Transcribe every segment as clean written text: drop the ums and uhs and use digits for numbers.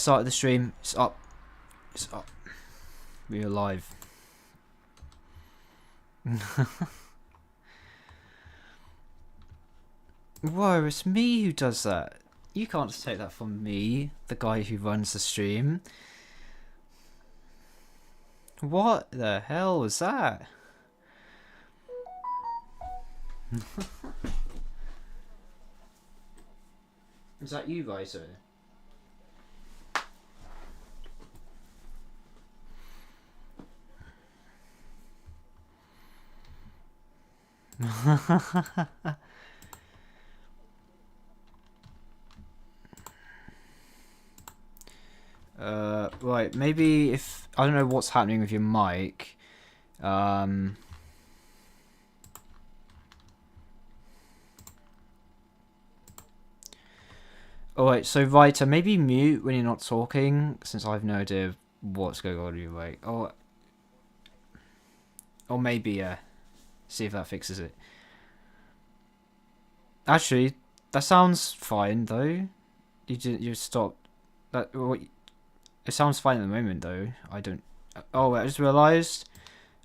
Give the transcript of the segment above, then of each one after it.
started the stream. It's up. It's up. We're live. Whoa, it's me who does that. You can't just take that from me, the guy who runs the stream. What the hell was that? Is that you guys, sir? Right, maybe if I don't know what's happening with your mic. Alright, so Vita, maybe mute when you're not talking, since I have no idea what's going on with your mic. Or maybe see if that fixes it. Actually, that sounds fine though. You stopped that. It sounds fine at the moment though. I don't. Oh, I just realised.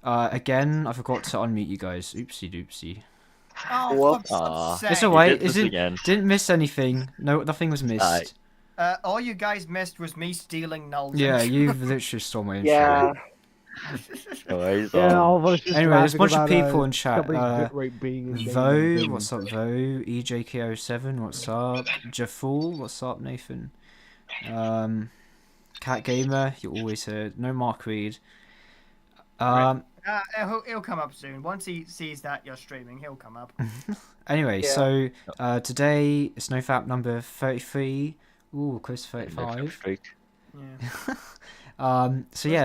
Again, I forgot to unmute you guys. Oopsie doopsie. Oh, for God's sake. It's alright. Didn't miss anything. No, nothing was missed. All you guys missed was me stealing Null's. Yeah, you've literally stole my intro. Yeah. Anyway, there's a bunch of people in chat. Vo, what's up, Vo? EJKO7, what's up? Jaful, what's up, Nathan? Cat Gamer, you're always here. No Mark Reed. He'll come up soon. Once he sees that you're streaming, he'll come up. Anyway, so today it's NoFap number 33. Ooh, close to 35. Yeah. So yeah,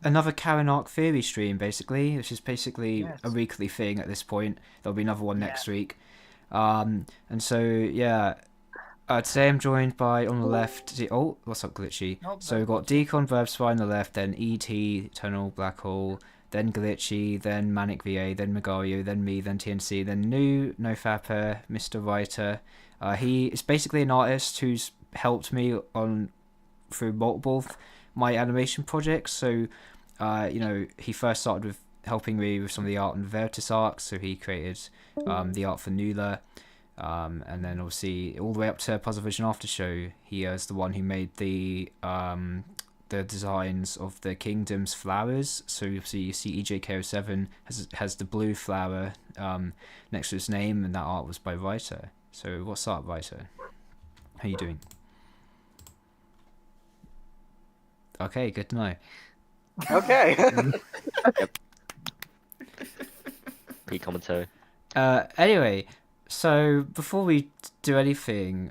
another Karen Arc Theory stream basically, which is basically a weekly thing at this point. There'll be another one next week. And so yeah, today I'm joined by on the left. Oh, what's up, Glitchy? So we've got Deacon Verbspy on the left, then ET, Eternal Black Hole, then Glitchy, then Manic VA, then Magario, then me, then TNC, then new NoFapper, Mr. Writer. He is basically an artist who's helped me through multiple my animation projects. So he first started with helping me with some of the art on Veritas arcs, so he created the art for Nula, and then obviously all the way up to Puzzle Vision After Show, he is the one who made the designs of the Kingdom's flowers. So you see EJKO7 has the blue flower next to his name, and that art was by Writer. So what's up, Writer? How you doing? Okay, good to know. Okay. Yep. Commentary. Anyway, so before we do anything,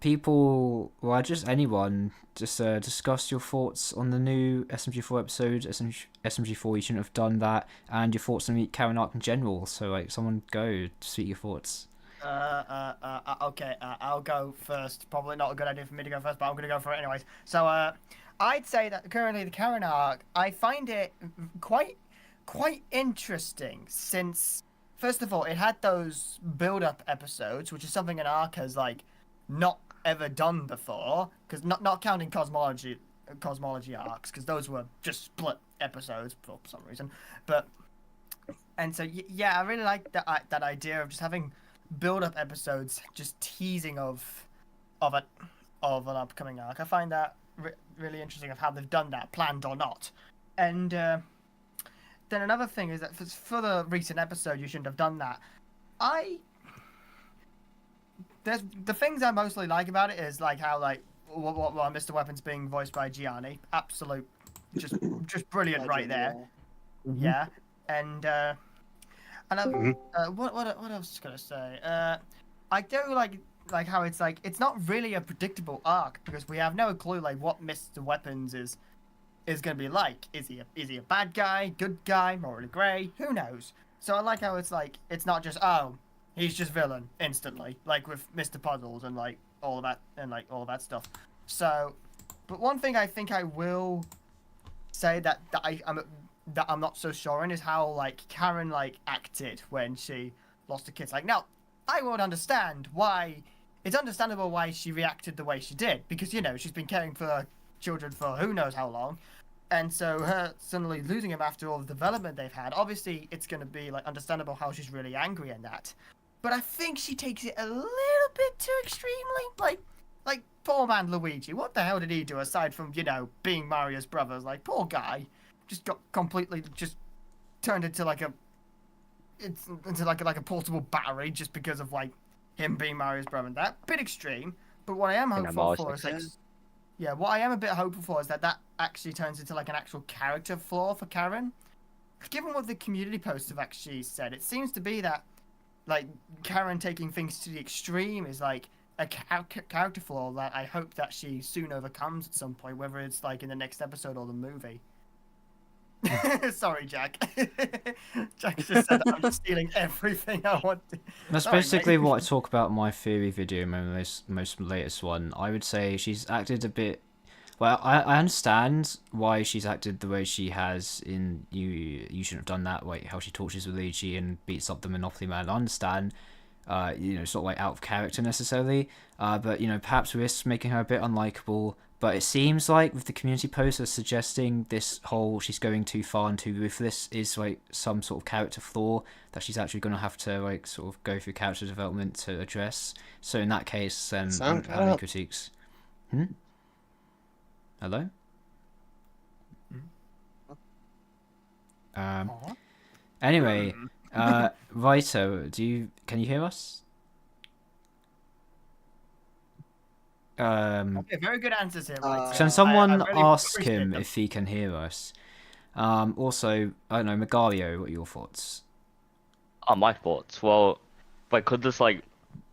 people, well, just anyone, just discuss your thoughts on the new SMG4 episode. SMG4, you shouldn't have done that, and your thoughts on Karen Arc in general. So, like, someone go, speak your thoughts. Okay, I'll go first. Probably not a good idea for me to go first, but I'm going to go for it anyways. So, I'd say that currently the Karen Arc, I find it quite interesting since, first of all, it had those build-up episodes, which is something an arc has, like, not ever done before, because not counting cosmology arcs, because those were just split episodes for some reason. And so, yeah, I really like that idea of just having build-up episodes, just teasing of an upcoming arc. I find that really interesting of how they've done that, planned or not. And then another thing is that for the recent episode, you shouldn't have done that. The things I mostly like about it is like how what Mr. Weapons being voiced by Gianni, absolute, just brilliant right there. Mm-hmm. Yeah, and what else gonna say? I do like how it's like it's not really a predictable arc because we have no clue like what Mr. Weapons is gonna be like. Is he a bad guy, good guy, morally grey? Who knows? So I like how it's like it's not just he's just villain instantly, like with Mr. Puzzles and like all of that stuff. So, but one thing I think I will say that I'm not so sure in is how like Karen like acted when she lost the kids. Like now, I won't understand why it's understandable why she reacted the way she did, because, you know, she's been caring for her children for who knows how long. And so her suddenly losing him after all the development they've had, obviously it's going to be like understandable how she's really angry in that. But I think she takes it a little bit too extremely. Like poor man Luigi. What the hell did he do aside from, you know, being Mario's brother? Like, poor guy, just got completely just turned into like a portable battery just because of like him being Mario's brother. And that bit extreme. But what I am hopeful for is like, yeah, what I am a bit hopeful for is that actually turns into like an actual character flaw for Karen. Given what the community posts have actually said, it seems to be that like Karen taking things to the extreme is like a character flaw that I hope that she soon overcomes at some point, whether it's like in the next episode or the movie. Sorry, Jack. Jack just said that I'm stealing everything I want to. That's Sorry, basically mate. what I talk about in my theory video, my most latest one. I would say she's acted a bit. Well, I understand why she's acted the way she has in You Shouldn't Have Done That, like how she tortures Luigi and beats up the Monopoly Man. I understand, you know, sort of like out of character necessarily, but, you know, perhaps risks making her a bit unlikable. But it seems like with the community posters suggesting this whole she's going too far and too ruthless is like some sort of character flaw that she's actually going to have to like sort of go through character development to address. So in that case, I don't have any critiques. Hello? Anyway, Vito, can you hear us? Okay, very good answers here, right? Can I someone really ask appreciate him them. if he can hear us? Also, I don't know, Magario, what are your thoughts? My thoughts. Well, like, could this like,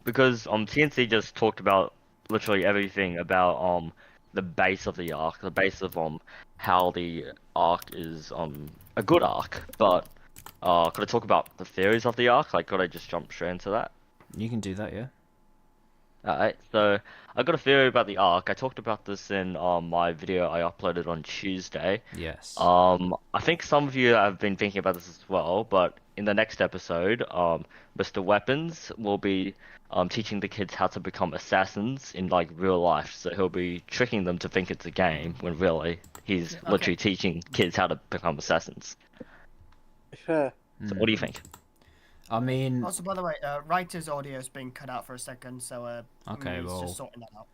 because TNC just talked about literally everything about the base of the arc, the base of how the arc is a good arc, but could I talk about the theories of the arc? Like, could I just jump straight into that? You can do that, yeah. Alright, so I got a theory about the arc. I talked about this in my video I uploaded on Tuesday. Yes. I think some of you have been thinking about this as well, but in the next episode, Mr. Weapons will be teaching the kids how to become assassins in like real life. So he'll be tricking them to think it's a game when really he's literally teaching kids how to become assassins. Sure. So what do you think? I mean, Also, by the way, writer's audio is being cut out for a second, so okay, he's well, just sorting that out.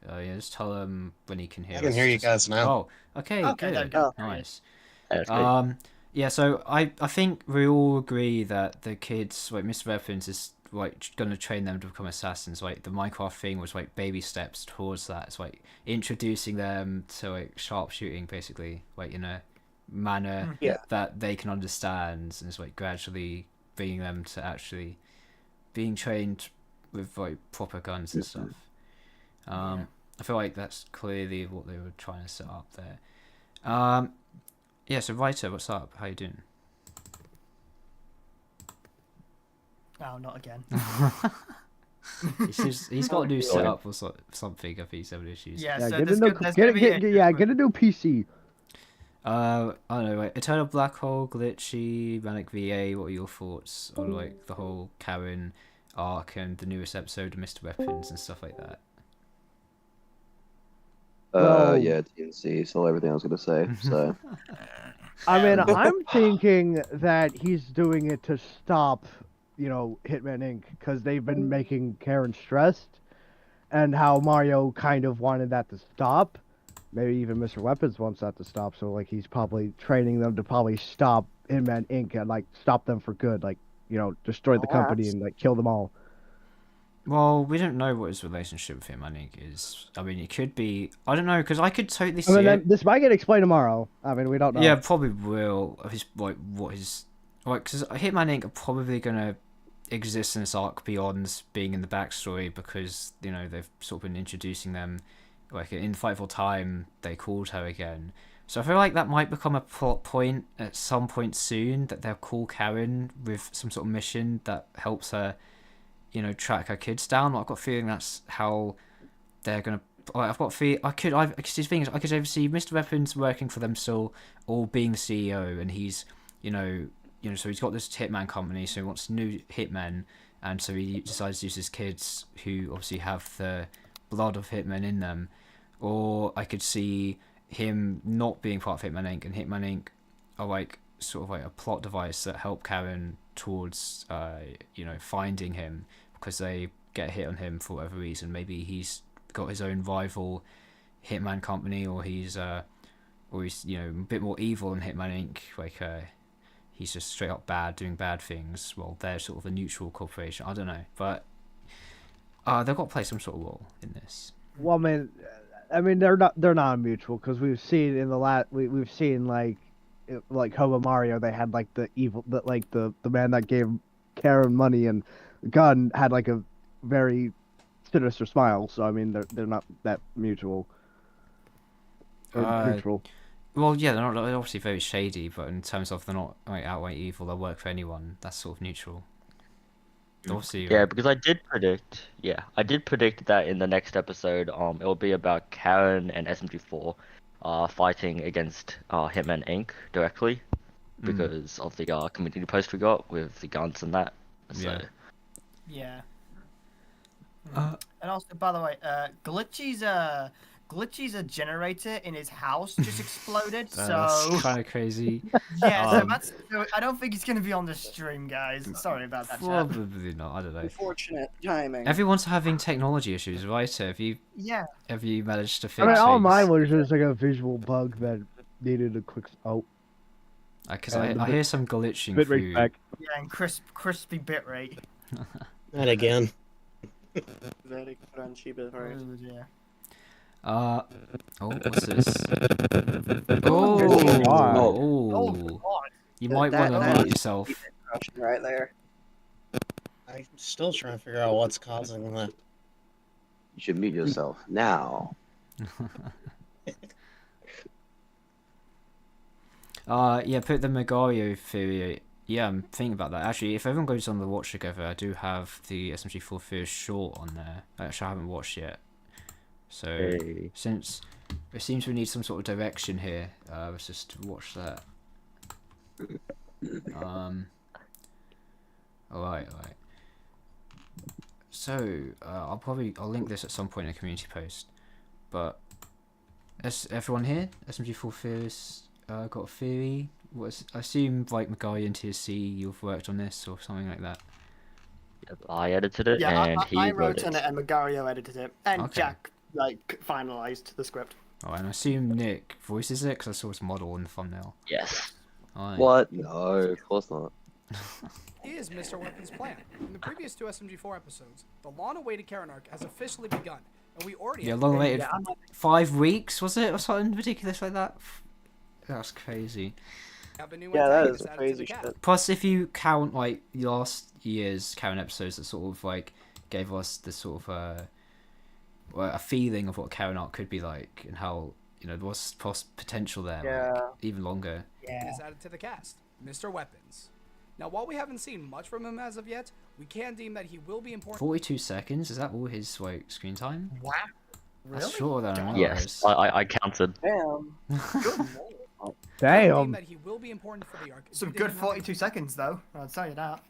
yeah, just tell him when he can hear us. I can hear you guys now. Oh, okay, Okay, there good, we go. nice. That's good. Yeah, so I think we all agree that the kids, like Mr. Weapons, is like gonna train them to become assassins. Like the Minecraft thing was like baby steps towards that. It's like introducing them to like sharpshooting, basically, like in a manner that they can understand, and it's like gradually bringing them to actually being trained with like proper guns and stuff. I feel like that's clearly what they were trying to set up there. Yeah, so Vito, what's up? How you doing? Oh, not again. He's got a new setup or something. I think he's having issues. Yeah, Yeah, so get a there's new, there's gonna be get a new PC. I don't know, like Eternal Black Hole, Glitchy, Manic VA. What are your thoughts on like the whole Karen arc and the newest episode of Mr. Weapons and stuff like that? Yeah, TNC, so everything I was gonna say. So I mean, I'm thinking that he's doing it to stop, you know, Hitman Inc. because they've been making Karen stressed, and how Mario kind of wanted that to stop. Maybe even Mr. Weapons wants that to stop. So like he's probably training them to probably stop Hitman Inc. and like stop them for good, like, you know, destroy the company and like kill them all. Well, we don't know what his relationship with him, I think, is. I mean, it could be. I don't know, because I could totally see I mean, it. this might get explained tomorrow. I mean, we don't know. Yeah, probably will. His like what his like because Hitman Inc. are probably gonna exist in this arc beyond being in the backstory because you know they've sort of been introducing them. Like in Fight for Time, they called her again. So I feel like that might become a plot point at some point soon that they'll call Karen with some sort of mission that helps her, you know, track her kids down. I've got a feeling that's how they're gonna. I've got a feeling I could either see Mr. Weapons working for them still, or being the CEO, and he's, you know, so he's got this hitman company, so he wants new hitmen, and so he decides to use his kids who obviously have the blood of Hitman in them. Or I could see him not being part of Hitman Inc. and Hitman Inc. are like sort of like a plot device that help Karen towards finding him, because they get a hit on him for whatever reason. Maybe he's got his own rival Hitman company, or he's a bit more evil than Hitman Inc. Like he's just straight up bad, doing bad things. Well, they're sort of a neutral corporation. I don't know, but they've got to play some sort of role in this. Well, I mean, they're not mutual, because we've seen in the we've seen like Hobo Mario, they had like the evil, the man that gave Karen money and gun had like a very sinister smile. So I mean, they're not that mutual. Or neutral. Well, yeah, they're obviously very shady, but in terms of they're not like outright evil, they'll work for anyone. That's sort of neutral. Obviously, Yeah, because I did predict that in the next episode, it'll be about Karen and SMG4 fighting against Hitman Inc. directly, because of the community post we got with the guns and that. So. Yeah. And also, by the way, Glitchy's a generator in his house just exploded, so... That's kind of crazy. Yeah, so I don't think he's going to be on the stream, guys. Sorry about that, chat. Probably not, I don't know. Unfortunate timing. Everyone's having technology issues, right? So have you managed to fix all things? mine was just like a visual bug that needed a quick... Oh. Because I hear some glitching Bitrate back. Yeah, and crispy bitrate. Not again. Very crunchy bitrate. Oh, yeah. What's this? Oh, God. You might want to mute yourself. Right there. I'm still trying to figure out what's causing that. You should mute yourself now. Put the Megario theory. Yeah, I'm thinking about that. Actually, if everyone goes on the watch together, I do have the SMG4 Fear short on there. Actually, I haven't watched yet. So, since it seems we need some sort of direction here, let's just watch that. Alright. So, I'll link this at some point in a community post. But, everyone here? SMG4 Fear's got a theory? I assume, like, Magari and TSC, you've worked on this or something like that. I edited it, and I he wrote on it, and Magario edited it, and Okay. Jack finalized the script. Oh, and I assume Nick voices it because I saw his model in the thumbnail. Yes. Alright. What? No, of course not. Is Mr. Weapons' plan. In the previous two SMG4 episodes, the long-awaited Karen arc has officially begun, and we already Yeah, have long waited. Yeah, 5 weeks, was it, or something ridiculous like that? That's crazy. a new Yeah, that antagonist is added to crazy the cast. shit. Plus, if you count like last year's Karen episodes that sort of like gave us the sort of a feeling of what Karen arc could be like, and how there was potential there, like, even longer. Yeah. Is added to the cast, Mr. Weapons. Now, while we haven't seen much from him as of yet, we can deem that he will be important. 42 seconds. Is that all his like screen time? Wow. Really? That's shorter than I Yes, realized. I counted. Damn. Good lord. Damn. That he will be important for the arc. if Some he good didn't have 42 seconds, though. I'll tell you that.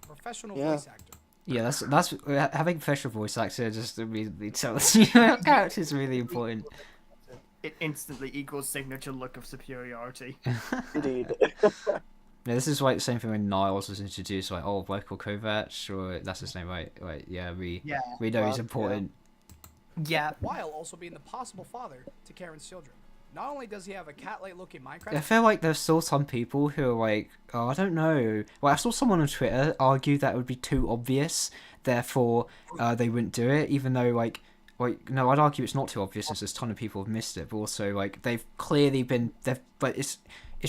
a professional Yeah. voice actor. Yeah, that's having professional voice actor just immediately tells you that character is really important. It instantly equals signature look of superiority. Indeed. Yeah, this is like the same thing when Niles was introduced, like, oh, Michael Kovac, or that's his name, right? Right, yeah, we know he's important. Yeah. While also being the possible father to Karen's children. Not only does he have a cat-like look in Minecraft, I feel like there's still some people who are like, oh, I don't know. Well, I saw someone on Twitter argue that it would be too obvious, therefore they wouldn't do it, even though no, I'd argue it's not too obvious since there's a ton of people have missed it, but also like it's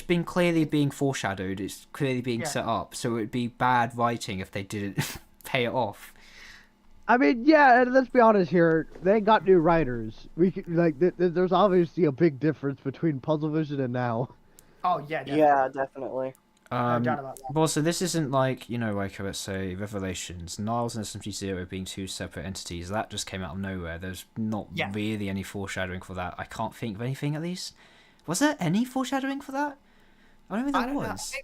been clearly being foreshadowed, it's clearly being set up, so it would be bad writing if they didn't pay it off. I mean, yeah, and let's be honest here. They got new writers. There's obviously a big difference between Puzzle Vision and now. Oh, yeah, definitely. Yeah, definitely. No doubt about that. Well, so this isn't like, like, let's say, Revelations, Niles and SMG0 being two separate entities. That just came out of nowhere. There's not really any foreshadowing for that. I can't think of anything, at least. Was there any foreshadowing for that? I don't think there was.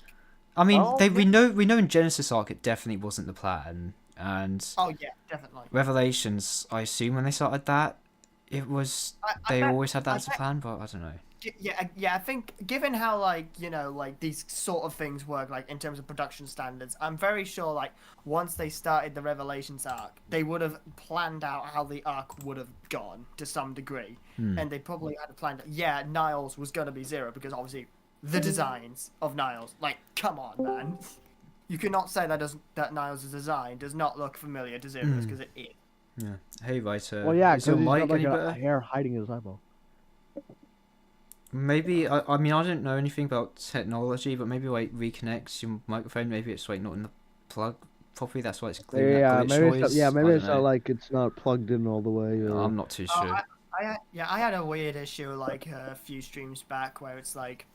I mean, we know in Genesis Arc it definitely wasn't the plan, And Oh yeah, definitely. Revelations, I assume when they started that, it was they bet- always had that I as a bet- plan, but I don't know. Yeah. I think given how like these sort of things work, like in terms of production standards, I'm very sure like once they started the Revelations arc, they would have planned out how the arc would have gone to some degree, and they probably had planned. Yeah, Niles was gonna be Zero because obviously the designs of Niles. Like, come on, man. You cannot say that Niles' design does not look familiar to Zero's because it is. Yeah. Hey, writer. Well, yeah, is your because he's mic got like any a better? hair hiding his eyeball. Maybe I mean I don't know anything about technology, but maybe like reconnects your microphone. Maybe it's like not in the plug properly. That's why it's clearing that Yeah, glitch maybe noise. maybe I it's don't not know. like it's not plugged in all the way. Or... I'm not too sure. I had a weird issue like a few streams back where it's like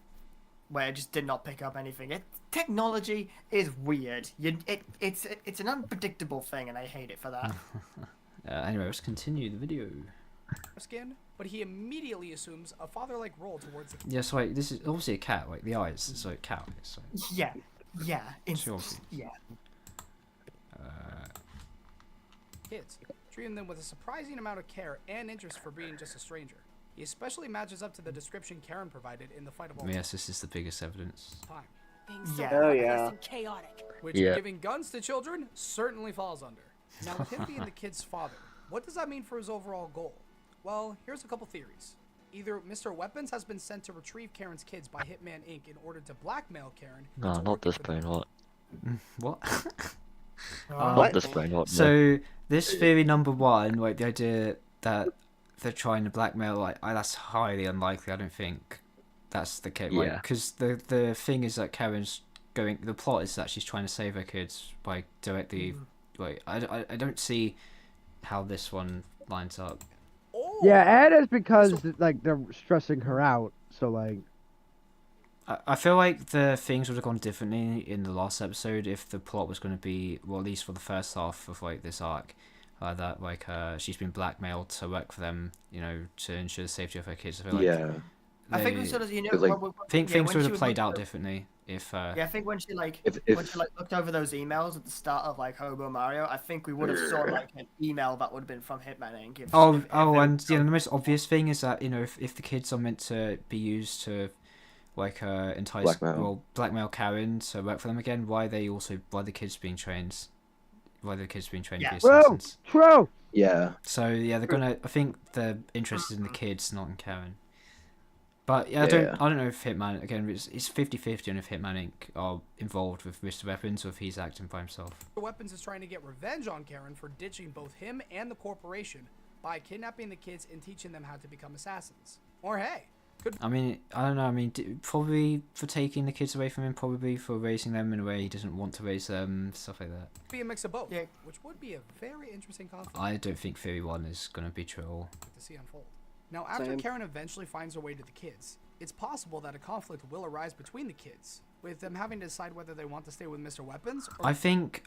where it just did not pick up anything. Technology is weird. It's an unpredictable thing, and I hate it for that. Anyway, let's continue the video. Skin, but he immediately assumes a father-like role towards the Yeah, so like this is obviously a cat. Like the eyes, it's like a cat. So. Yeah. Sure. Yeah. kids, treating them with a surprising amount of care and interest for being just a stranger. He especially matches up to the description Karen provided in the fight of all Yes, this is the biggest evidence. time, Things so Yeah. Oh, fast yeah. and chaotic. which Yeah. giving guns to children certainly falls under. Now, with him being the kid's father, what does that mean for his overall goal? Well, here's a couple theories. Either Mr. Weapons has been sent to retrieve Karen's kids by Hitman Inc. in order to blackmail Karen. No, into not working this for them. brain rot. What? Not this brain rot. No. So this theory number one, like the idea that they're trying to blackmail, like that's highly unlikely. I don't think that's the case. Yeah. Because the thing is that Karen's going. The plot is that she's trying to save her kids by directly. Like I don't see how this one lines up. Or, Yeah, and it's because like they're stressing her out. So like, I feel like the things would have gone differently in the last episode if the plot was going to be, well, at least for the first half of like this arc, that like she's been blackmailed to work for them, you know, to ensure the safety of her kids. I feel like Yeah. I think we sort of, you know, 'Cause, like, I think yeah, things when would she have was played looking out at- differently if. Yeah, I think when she like If when she like looked over those emails at the start of like Hobo Mario, I think we would have saw like an email that would have been from Hitman Inc. If, Oh, if oh, they- and you know, the most obvious thing is that, you know, if the kids are meant to be used to, like, entice, blackmail Karen to work for them again, why the kids being trained? Why the kids being trained to be true, assassins? true. Yeah. So yeah, they're gonna. I think they're interested in the kids, not in Karen. But yeah, I Yeah. don't know if Hitman again. It's 50-50 on if Hitman Inc. are involved with Mr. Weapons or if he's acting by himself. Weapons is trying to get revenge on Karen for ditching both him and the corporation by kidnapping the kids and teaching them how to become assassins. Or hey, could I mean, I don't know. I mean, probably for taking the kids away from him, probably for raising them in a way he doesn't want to raise them, stuff like that. be a mix of both, Yeah. which would be a very interesting conflict I don't think Theory 1 is gonna be true at all. to see unfold. Now, after Same. Karen eventually finds her way to the kids, it's possible that a conflict will arise between the kids, with them having to decide whether they want to stay with Mr. Weapons or I think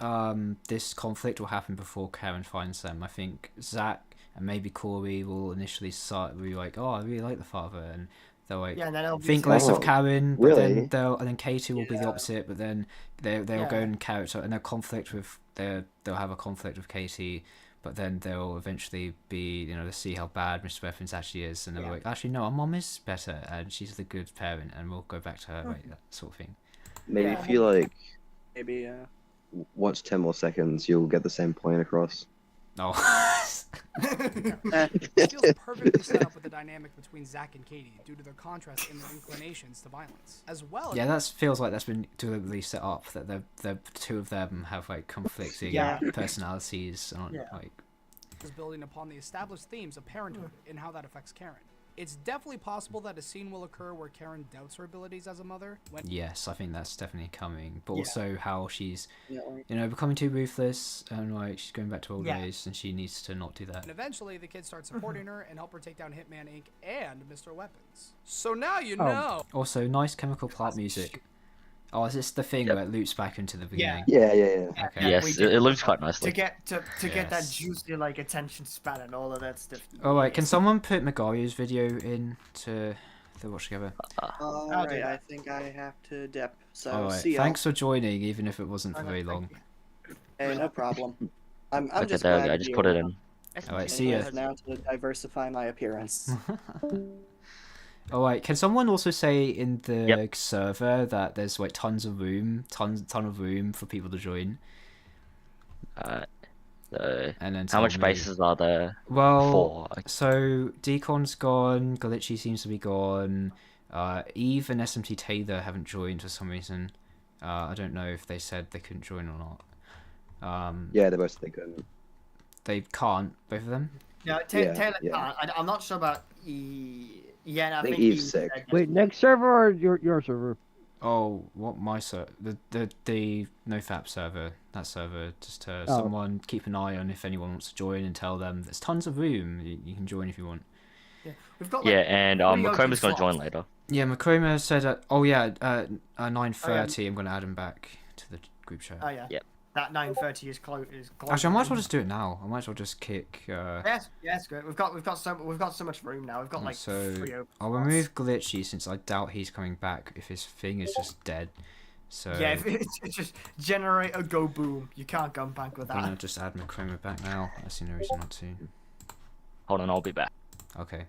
this conflict will happen before Karen finds them. I think Zach and maybe Corey will initially start be like, "Oh, I really like the father," and they'll like yeah, and then it'll think be less Oh, of Karen, but really? then and then Katie will be the opposite. But then they'll go Yeah. in character and they'll conflict with they'll have a conflict with Katie. But then they'll eventually be, you know, to see how bad Mr. Weapons actually is, and they'll be like, actually, no, our mom is better, and she's the good parent, and we'll go back to her, like that sort of thing. Maybe Yeah. if you like Maybe, watch 10 more seconds, you'll get the same point across. No. it feels perfectly set up with the dynamic between Zach and Katie due to their contrast in their inclinations to violence, as well as Yeah, that feels like that's been deliberately set up. That the two of them have like conflicting Yeah. personalities, and Yeah. like is building upon the established themes of parenthood and how that affects Karen. It's definitely possible that a scene will occur where Karen doubts her abilities as a mother when yes, I think that's definitely coming. But Yeah. also how she's, yeah, like, you know, becoming too ruthless, and like she's going back to old Yeah. ways, and she needs to not do that. and eventually the kids start supporting her and help her take down Hitman Inc. and Mr. Weapons. So now you know. Also, nice chemical plant music. Oh, is this the thing Yep. where it loops back into the beginning? Yeah. Okay. Yeah, Yes, we it did- looks quite to nicely. get to get that Yes. juicy like attention span and all of that stuff. Alright, can someone put Magario's video in to watch together? alright, that. I think I have to dip. So, Alright, see y'all. thanks for joining, even if it wasn't for Oh, no, very thank long. you. Hey, no problem. I'm Okay, just there we glad go. I to just be put it around. in. Alright, see ya. Now to diversify my appearance. Alright, can someone also say in the Yep. server that there's like ton of room for people to join? So, And then how tell much me. spaces are there? Well, Four. so Deacon's gone, Glitchy seems to be gone, Eve and SMT Taylor haven't joined for some reason. I don't know if they said they couldn't join or not. Yeah, they both said they couldn't. They can't, both of them? Yeah, Yeah, Taylor yeah. can't. I'm not sure about Yeah, no, I think think Eve's Eve sick. said yes. Wait, next server or your server? Oh, what my server? The NoFap server. That server. Just someone keep an eye on if anyone wants to join and tell them there's tons of room. You can join if you want. Yeah, we've got Yeah, like and 3 open Macroma's gonna join slots. later. Yeah, Machroma said, 9:30. I'm gonna add him back to the group chat. Oh yeah. Yep. That 9:30 is close. Actually, I might as well just do it now. I might as well just kick. Yes, good. We've got so much room now. We've got like So 3 open I'll slots. remove Glitchy since I doubt he's coming back if his thing is just dead. So Yeah, if it's just generate a go boom. You can't gun bank with I'm gonna that. just add Machroma back now. I see no reason not to. Hold on, I'll be back. Okay.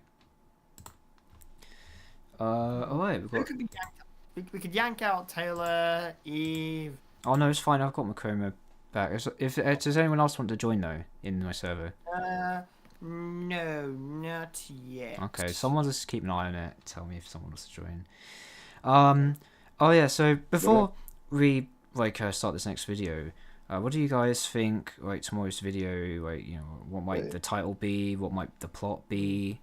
Alright, we've Who got. could be yanked? We could yank out Taylor, Eve. Oh no, it's fine. I've got Machroma back. If does anyone else want to join though in my server? No, not yet. Okay, someone just keep an eye on it. Tell me if someone wants to join. Oh yeah. So before we start this next video, what do you guys think? Like tomorrow's video, what might the title be? What might the plot be?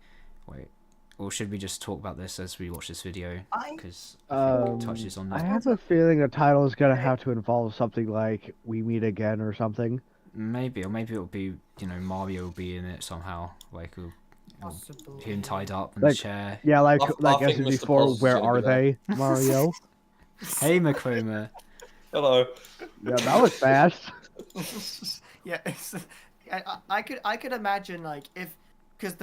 Or should we just talk about this as we watch this video? Because I think it touches on I that. have a feeling the title is gonna have to involve something like "We Meet Again" or something. Maybe it'll be Mario will be in it somehow, him tied up in the chair. Yeah, like I think Mr. SMG4. Pos is Where gonna are be there. they, Mario? Hey Machroma. Hello. Yeah, that was fast. Yeah, I could imagine like because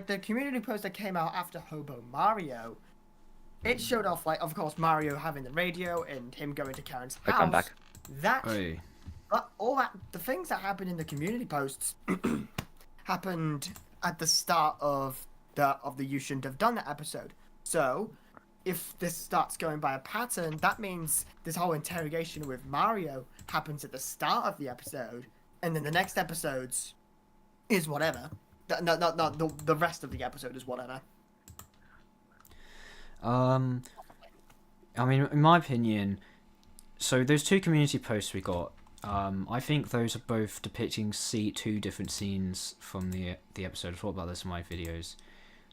the community post that came out after Hobo Mario, it showed off of course Mario having the radio and him going to Karen's house. I'm back. The things that happened in the community posts happened at the start of the You Shouldn't Have Done That episode. So if this starts going by a pattern, that means this whole interrogation with Mario happens at the start of the episode, and then the next episodes is whatever. No, the rest of the episode is whatever. I mean, in my opinion, so those 2 community posts we got, I think those are both depicting two different scenes from the episode. I've talked about this in my videos.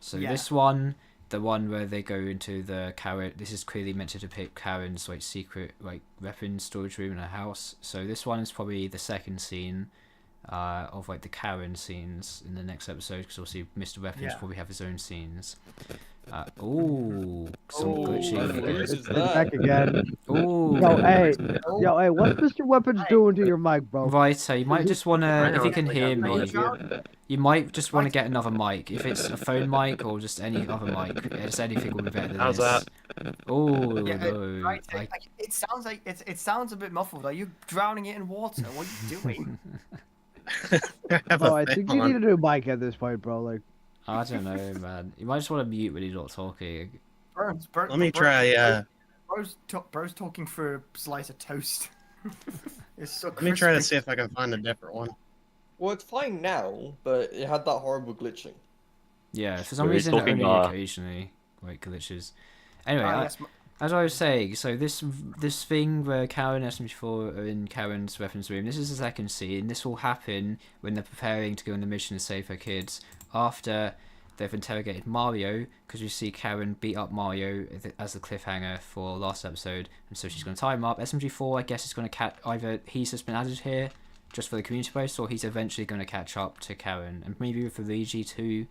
So this one, the one where they go into the Karen, this is clearly meant to depict Karen's secret weapons storage room in her house. So this one is probably the second scene of the Karen scenes in the next episode, because obviously Mr. Weapons probably have his own scenes. Some glitching. It's back again. Ooh. Yo, hey, what's Mr. Weapons doing to your mic, bro? Right, so you might just want to, if you can hear me, you might just want to get another mic. If it's a phone mic or just any other mic, just anything will be better than How's this. that? Oh, Yeah, no. right. It sounds like it sounds a bit muffled. Are you drowning it in water? What are you doing? Oh, I think you need a new mic at this point, bro. I don't know, man. You might just want to mute when he's not talking. Let me try. Bro's talking through a slice of toast. It's so Let me try to see if I can find a different one. Well, it's fine now, but it had that horrible glitching. Yeah, for some We're reason it talking, only occasionally glitches. Anyway, as I was saying, so this thing where Karen and SMG4 are in Karen's weapons room, this is the second scene. This will happen when they're preparing to go on the mission to save her kids, after they've interrogated Mario, because you see Karen beat up Mario as the cliffhanger for last episode, and so she's going to tie him up. SMG4, I guess, is going to catch, either he's just been added here just for the community post, or he's eventually going to catch up to Karen, and maybe with Luigi too,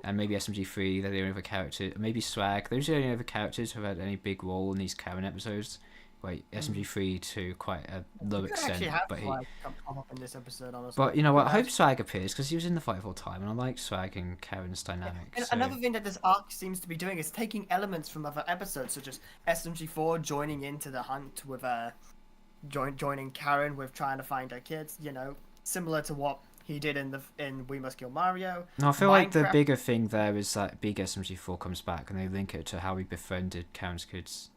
and maybe SMG3, they're the only other character, maybe Swag, those are the only other characters who have had any big role in these Karen episodes. Wait, SMG3 to quite a low extent, but he. Come up in this episode, honestly. But you know what? I hope Swag appears, because he was in the fight the whole time, and I like Swag and Karen's dynamic. And so... another thing that this arc seems to be doing is taking elements from other episodes, such as SMG4 joining into the hunt with joining Karen with trying to find her kids. You know, similar to what he did in We Must Kill Mario. No, I feel like the Minecraft- bigger thing there is that Big SMG4 comes back and they link it to how he befriended Karen's kids.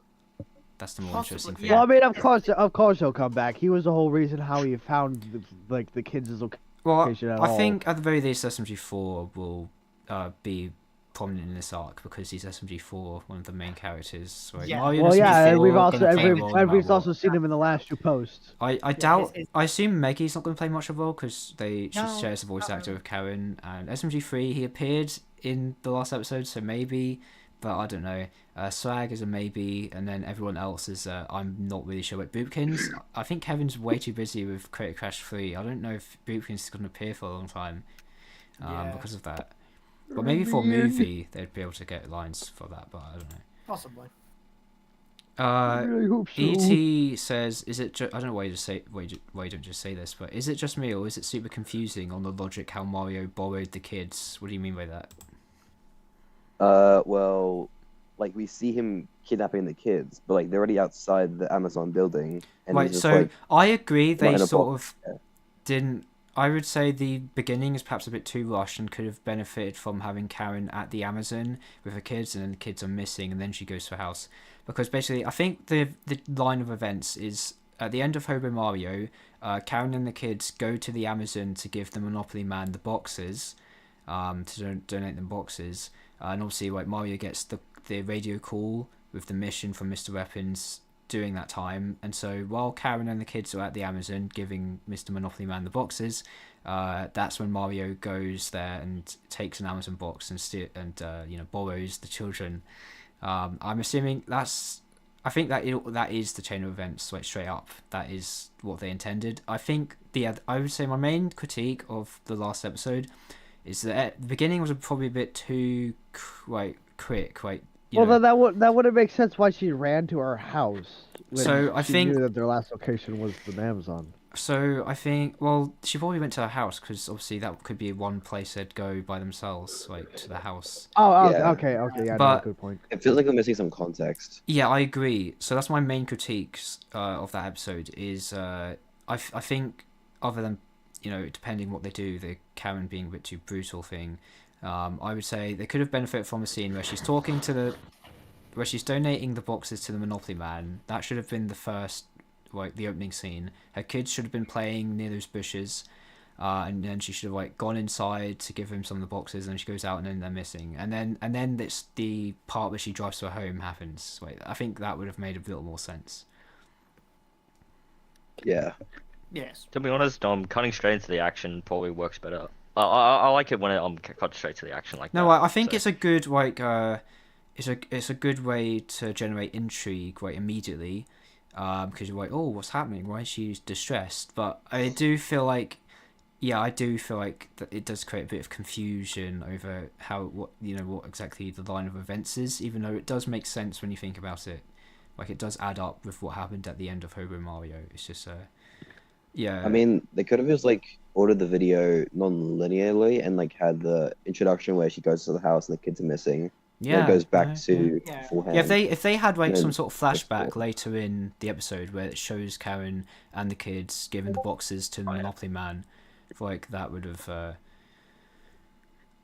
That's the more interesting thing. yeah. Well, I mean, of course he'll come back. He was the whole reason how he found the kids' location. Well, at I all. think at the very least SMG4 will be prominent in this arc because he's SMG4, one of the main characters. Right? Yeah. Mario Well, and yeah, SMG4 and we've are also gonna play a role no we've matter also what. seen him in the last 2 posts. I doubt. it's- I assume Maggie's not going to play much of a role because she No, shares the voice not actor really. with Karen, and SMG3 he appeared in the last episode, so maybe, but I don't know. Swag is a maybe, and then everyone else is I'm not really sure. Like Wpnz, I think Kevin's way too busy with Creator Crash 3. I don't know if Wpnz is going to appear for a long time Yeah. because of that. But maybe for a movie they'd be able to get lines for that, but I don't know. Possibly. I really hope so. Et says, "Is it? I don't know why you don't just say this, but is it just me or is it super confusing on the logic how Mario borrowed the kids? What do you mean by that?" Well, like we see him kidnapping the kids, but like they're already outside the Amazon building, and Right. he's just So like, I agree. not They in a sort box, of yeah. didn't. I would say the beginning is perhaps a bit too rushed and could have benefited from having Karen at the Amazon with her kids, and then the kids are missing, and then she goes to her house. Because basically, I think the line of events is at the end of Hobo Mario, Karen and the kids go to the Amazon to give the Monopoly Man the boxes, to donate them boxes, and obviously, like Mario gets the radio call with the mission from Mr. Weapons during that time, and so while Karen and the kids are at the Amazon giving Mr. Monopoly Man the boxes, that's when Mario goes there and takes an Amazon box and borrows the children. I'm assuming I think that is the chain of events, like straight up. That is what they intended. I think I would say my main critique of the last episode is that the beginning was probably a bit too quick. Then that wouldn't make sense why she ran to her house. When So I she think- knew that their last location was the Amazon. So I think, well, she probably went to her house because obviously that could be one place they'd go by themselves, like to the house. Oh, Yeah. okay, yeah, But- no, good point. It feels like we're missing some context. Yeah, I agree. So that's my main critiques of that episode. Is I think other than depending what they do, the Karen being a bit too brutal thing, I would say they could have benefited from a scene where she's where she's donating the boxes to the Monopoly Man. That should have been the first, the opening scene. Her kids should have been playing near those bushes, and then she should have gone inside to give him some of the boxes, and then she goes out and then they're missing. And then it's the part where she drives to her home happens. I think that would have made a little more sense. Yeah. Yes. To be honest, cutting straight into the action probably works better. I like it when it cut straight to the action like that. No, I think so. it's a good it's a good way to generate intrigue immediately, because you're like, oh, what's happening? Why is she distressed? But I do feel like that it does create a bit of confusion over what exactly the line of events is, even though it does make sense when you think about it. Like it does add up with what happened at the end of Hobo Mario. It's just yeah. I mean, they could have just ordered the video non-linearly and had the introduction where she goes to the house and the kids are missing. yeah, And it goes back yeah, to yeah. beforehand. Yeah, if they had Yeah, some sort of flashback that's cool. later in the episode where it shows Karen and the kids giving the boxes to the Monopoly Man, that would have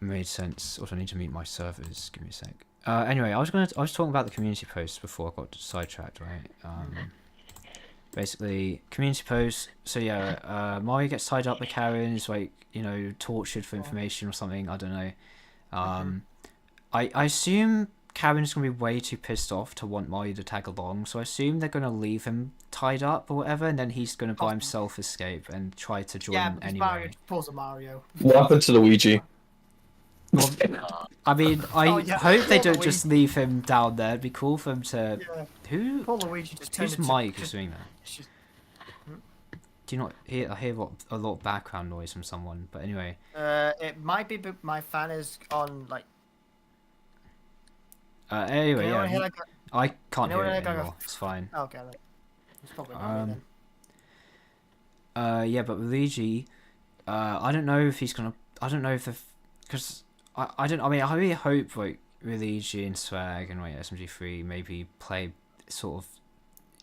made sense. Also, I need to mute my servers. Give me a sec. Anyway, I was talking about the community post before I got sidetracked, right? Basically, community post. So yeah, Mario gets tied up with Karen. Is tortured for information or something. I don't know. I assume Karen's gonna be way too pissed off to want Mario to tag along, so I assume they're gonna leave him tied up or whatever, and then he's gonna by himself escape and try to join Yeah, because Mario anyway. just pulls a Mario. What happened to Luigi? I mean, I Oh, yeah, hope they poor don't just leave him down there. It'd be cool for him to. Yeah. Who? Poor Luigi just turned Whose into... mic is doing that? it's just- Do you not hear? I hear a lot of background noise from someone. But anyway, it might be, but my fan is on anyway, anyone hear yeah. that guy? I can't hear anyone it hear that guy go- anymore. It's fine. Oh, okay, it's probably not me then. Yeah, but Luigi, I don't know if he's gonna. I don't know if because I don't. I mean, I really hope Luigi and Swag and SMG3 maybe play sort of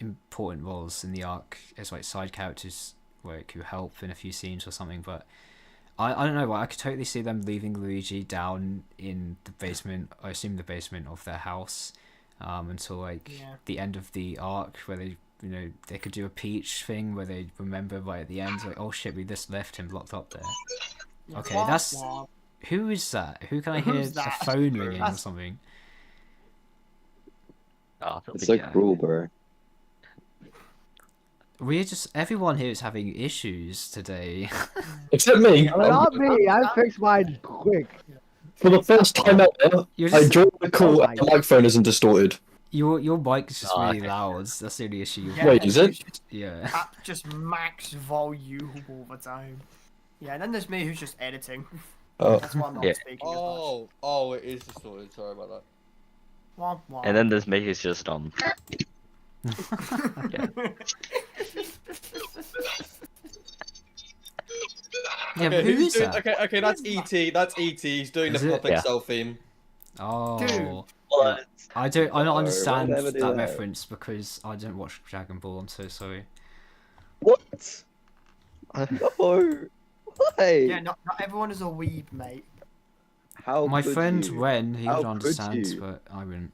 important roles in the arc as like side characters, like who help in a few scenes or something. But I don't know. Like, I could totally see them leaving Luigi down in the basement. I assume the basement of their house, until like the end of the arc, where they they could do a Peach thing where they remember right at the end, like, oh shit, we just left him locked up there. Okay, that's who is that? Who can I hear a phone ringing or something? It's so cruel, bro. Everyone here is having issues today. Except me. Not me. I fixed mine quick. For the first time ever, I joined the call and the microphone isn't distorted. Your mic is just really loud. That's the only issue. Wait, is it? Yeah. At just max volume all the time. Yeah, and then there's me who's just editing. Oh. That's why I'm not speaking as much. Oh, it is distorted. Sorry about that. Womp womp. And then there's me who's just Yeah, okay, but who is that? Okay, that's ET. That's ET. He's doing the Puppet Cell theme. Oh. Dude. What? I don't understand why would they that do that? reference because I don't watch Dragon Ball. I'm so sorry. What? No. Why? Yeah, not everyone is a weeb, mate. How My could friend you? Ren, he How would could understand, you? but I wouldn't.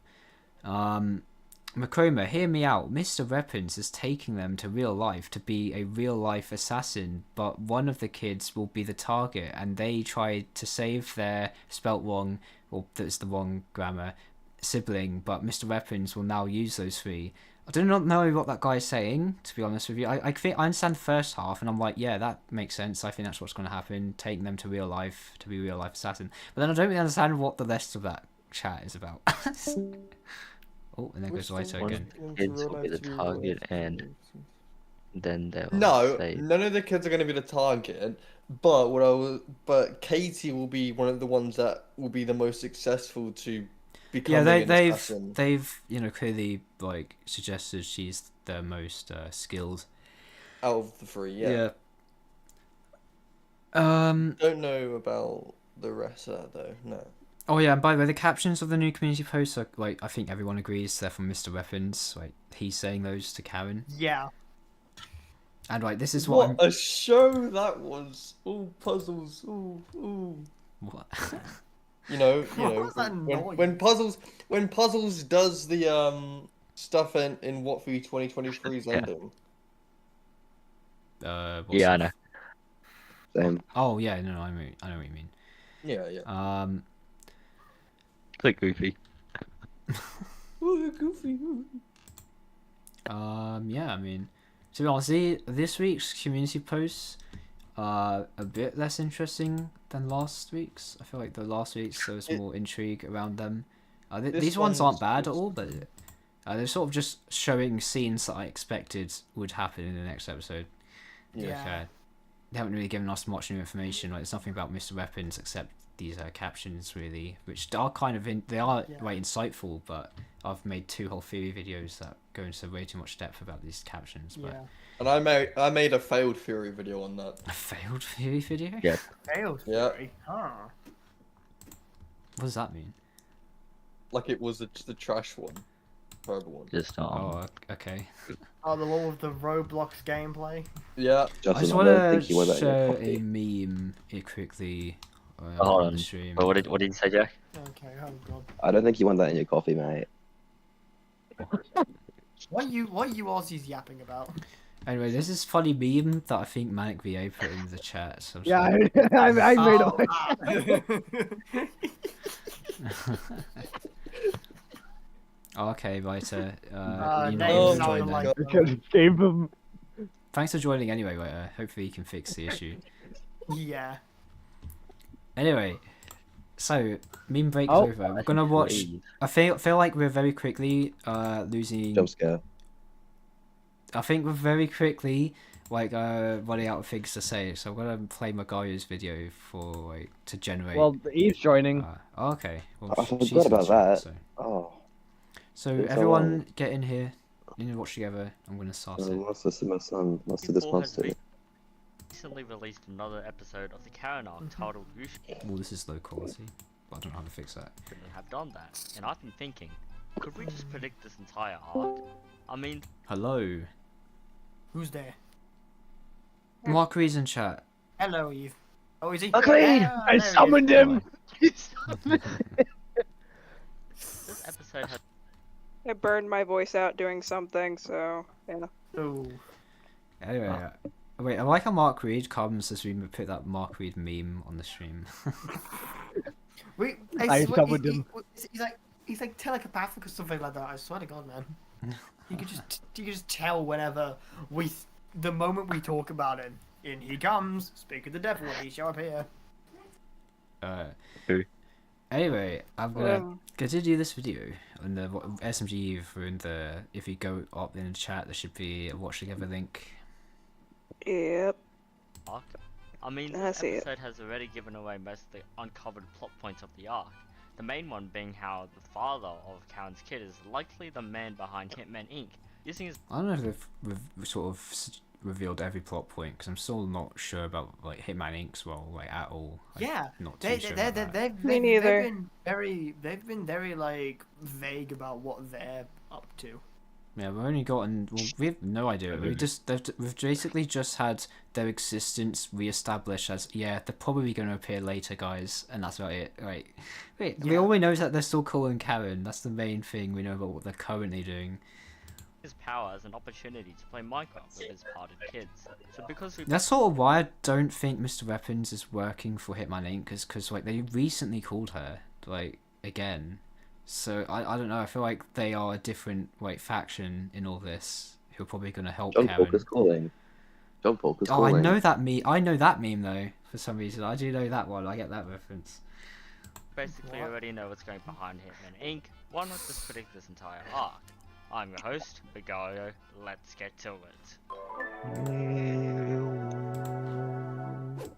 Machroma, hear me out. Mr. Wpnz is taking them to real life to be a real life assassin, but one of the kids will be the target, and they try to save their spelt wrong, or that's the wrong grammar, sibling, but Mr. Wpnz will now use those three. I do not know what that guy's saying, to be honest with you. I think I understand the first half, and I'm like, yeah, that makes sense. I think that's what's going to happen, taking them to real life to be a real life assassin. But then I don't really understand what the rest of that chat is about. Oh, and there goes Lighto again. kids will be the target, and then they'll say... none of the kids are going to be the target. But Katie will be one of the ones that will be the most successful to become an assassin. They've clearly like suggested she's the most skilled Out of the three, yeah. Don't know about the rest of that though. No. Oh yeah, and by the way, the captions of the new community posts are like, I think everyone agrees they're from Mr. Wpnz. Like, he's saying those to Karen. Yeah. And like, this is What a show that was! Ooh, puzzles. Ooh. What? when puzzles does the stuff in what for 2023's ending. Yeah, I know. Same. Oh yeah, no, I know what you mean. Yeah. It's like Goofy. Ooh, Goofy. Yeah, I mean, to be honest, this week's community posts are a bit less interesting than last week's. I feel like the last week's there was more intrigue around them. These ones aren't bad at all, but they're sort of just showing scenes that I expected would happen in the next episode. Yeah. They haven't really given us much new information. Like, there's nothing about Mr. Wpnz except these captions, really, which are kind of like insightful. But I've made 2 whole theory videos that go into way too much depth about these captions. But... Yeah. And I made a failed theory video on that. A failed theory video? Yeah. Failed Yeah. theory? Huh. What does that mean? Like it was the trash one. Horrible one. Just Oh, okay. Oh, the one with the Roblox gameplay? Yeah. I just want to share a meme quickly on the stream. But what did you say, Jack? Okay, oh god. I don't think you want that in your coffee, mate. What are you Aussies yapping about? Anyway, there's this funny meme that I think Manic VA put in the chat. So Yeah, I made it. Okay, Writer. Gave him. Thanks for joining anyway, Writer. Hopefully you can fix the issue. Yeah. Anyway, so meme break's over. We're gonna watch. I feel like we're very quickly losing. Jump scare. I think we're very quickly running out of things to say. So I'm gonna play Magayo's video to generate. Well, Eve's joining. Okay. Well, I forgot about that. So everyone get in here. You need to watch together. I'm gonna start it. My son. This monster. Recently released another episode of the Karen arc titled Goose. Well, this is low quality, but I don't know how to fix that. Couldn't have done that, and I've been thinking, could we just predict this entire arc? I mean, hello. Who's there? Mark Reed's in chat. Hello, Eve. Oh, is he? Luckily, Yeah, I there he is. summoned him. this episode has. I burned my voice out doing something, so yeah. Oh. Anyway, wait, I like how Mark Reed comes to stream and put that Mark Reed meme on the stream. I summoned him. He's like telepathic or something like that. I swear to God, man. You could just tell whenever the moment we talk about him. In he comes. Speak of the devil. He show up here. Anyway, I'm gonna continue this video on the SMG and the. If you go up in the chat, there should be a watch together link. Yep. I mean, this episode has already given away most of the uncovered plot points of the arc. The main one being how the father of Karen's kid is likely the man behind Hitman Inc. Using his. I don't know if they've sort of revealed every plot point because I'm still not sure about like Hitman Inc.'s role like at all. Yeah, not too sure about that. Me neither. They've been very like vague about what they're up to. Yeah, we've only gotten. Well, we have no idea. We've basically just had their existence re-established as they're probably going to appear later, guys, and that's about it. Right? Wait, all we know is that they're still calling Karen. That's the main thing we know about what they're currently doing. His power as an opportunity to play Minecraft with his parted kids. So because that's sort of why I don't think Mr. Weapons is working for Hitman Inc. Because like they recently called her like again. So I don't know. I feel like they are a different faction in all this who are probably going to help John Karen. Polka's calling. John Polka's calling. calling. I know that meme. I know that meme though. For some reason, I do know that one. I get that reference. Basically, already know what's going behind Hitman Inc. Why not just predict this entire arc? I'm your host, Bigario. Let's get to it.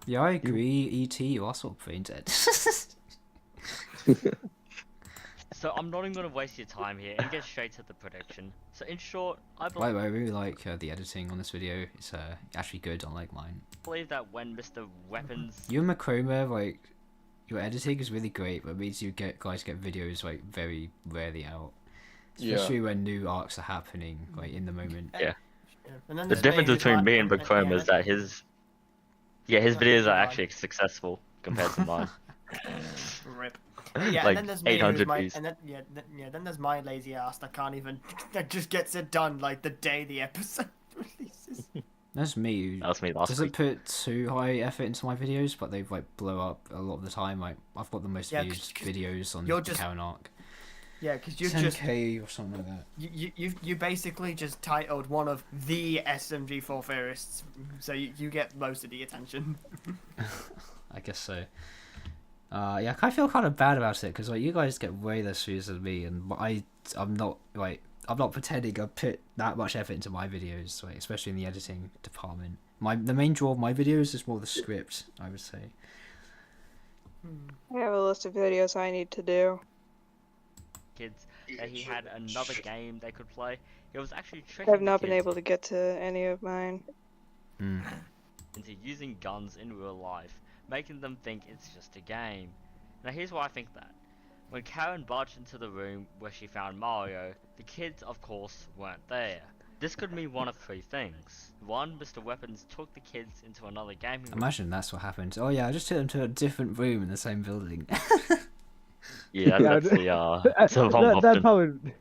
Yeah, I agree. E.T., you are sort of brain dead. So I'm not even going to waste your time here and get straight to the prediction. So in short, I really like the editing on this video. It's actually good, unlike mine. I believe that when Mr. Weapons... You and Machroma, your editing is really great, but it means you guys get videos very rarely out. Especially when new arcs are happening, in the moment. Yeah. The difference between me and Machroma is that his videos are actually successful compared to mine. Rip. Yeah, like and then there's 800 views. And then then there's my lazy ass that can't even that just gets it done like the day the episode releases. That's me. That's me last week. Doesn't put too high effort into my videos, but they blow up a lot of the time. I've got the most views videos on the Karen arc. Yeah, because you've 10K or something like that. You basically just titled one of the SMG4 theorists, so you get most of the attention. I guess so. Yeah, I feel kind of bad about it because you guys get way less views than me, and I'm not pretending I put that much effort into my videos, especially in the editing department. The main draw of my videos is more the script, I would say. I have a list of videos I need to do. Kids that he had another game they could play. It was actually tricking I've not been able to get to any of mine. Into using guns in real life, making them think it's just a game. Now here's why I think that. When Karen barged into the room where she found Mario, the kids of course weren't there. This could mean one of three things. One, Mr. Weapons took the kids into another gaming room. Imagine that's what happened. Oh yeah, I just took them to a different room in the same building. Yeah, that's that probably.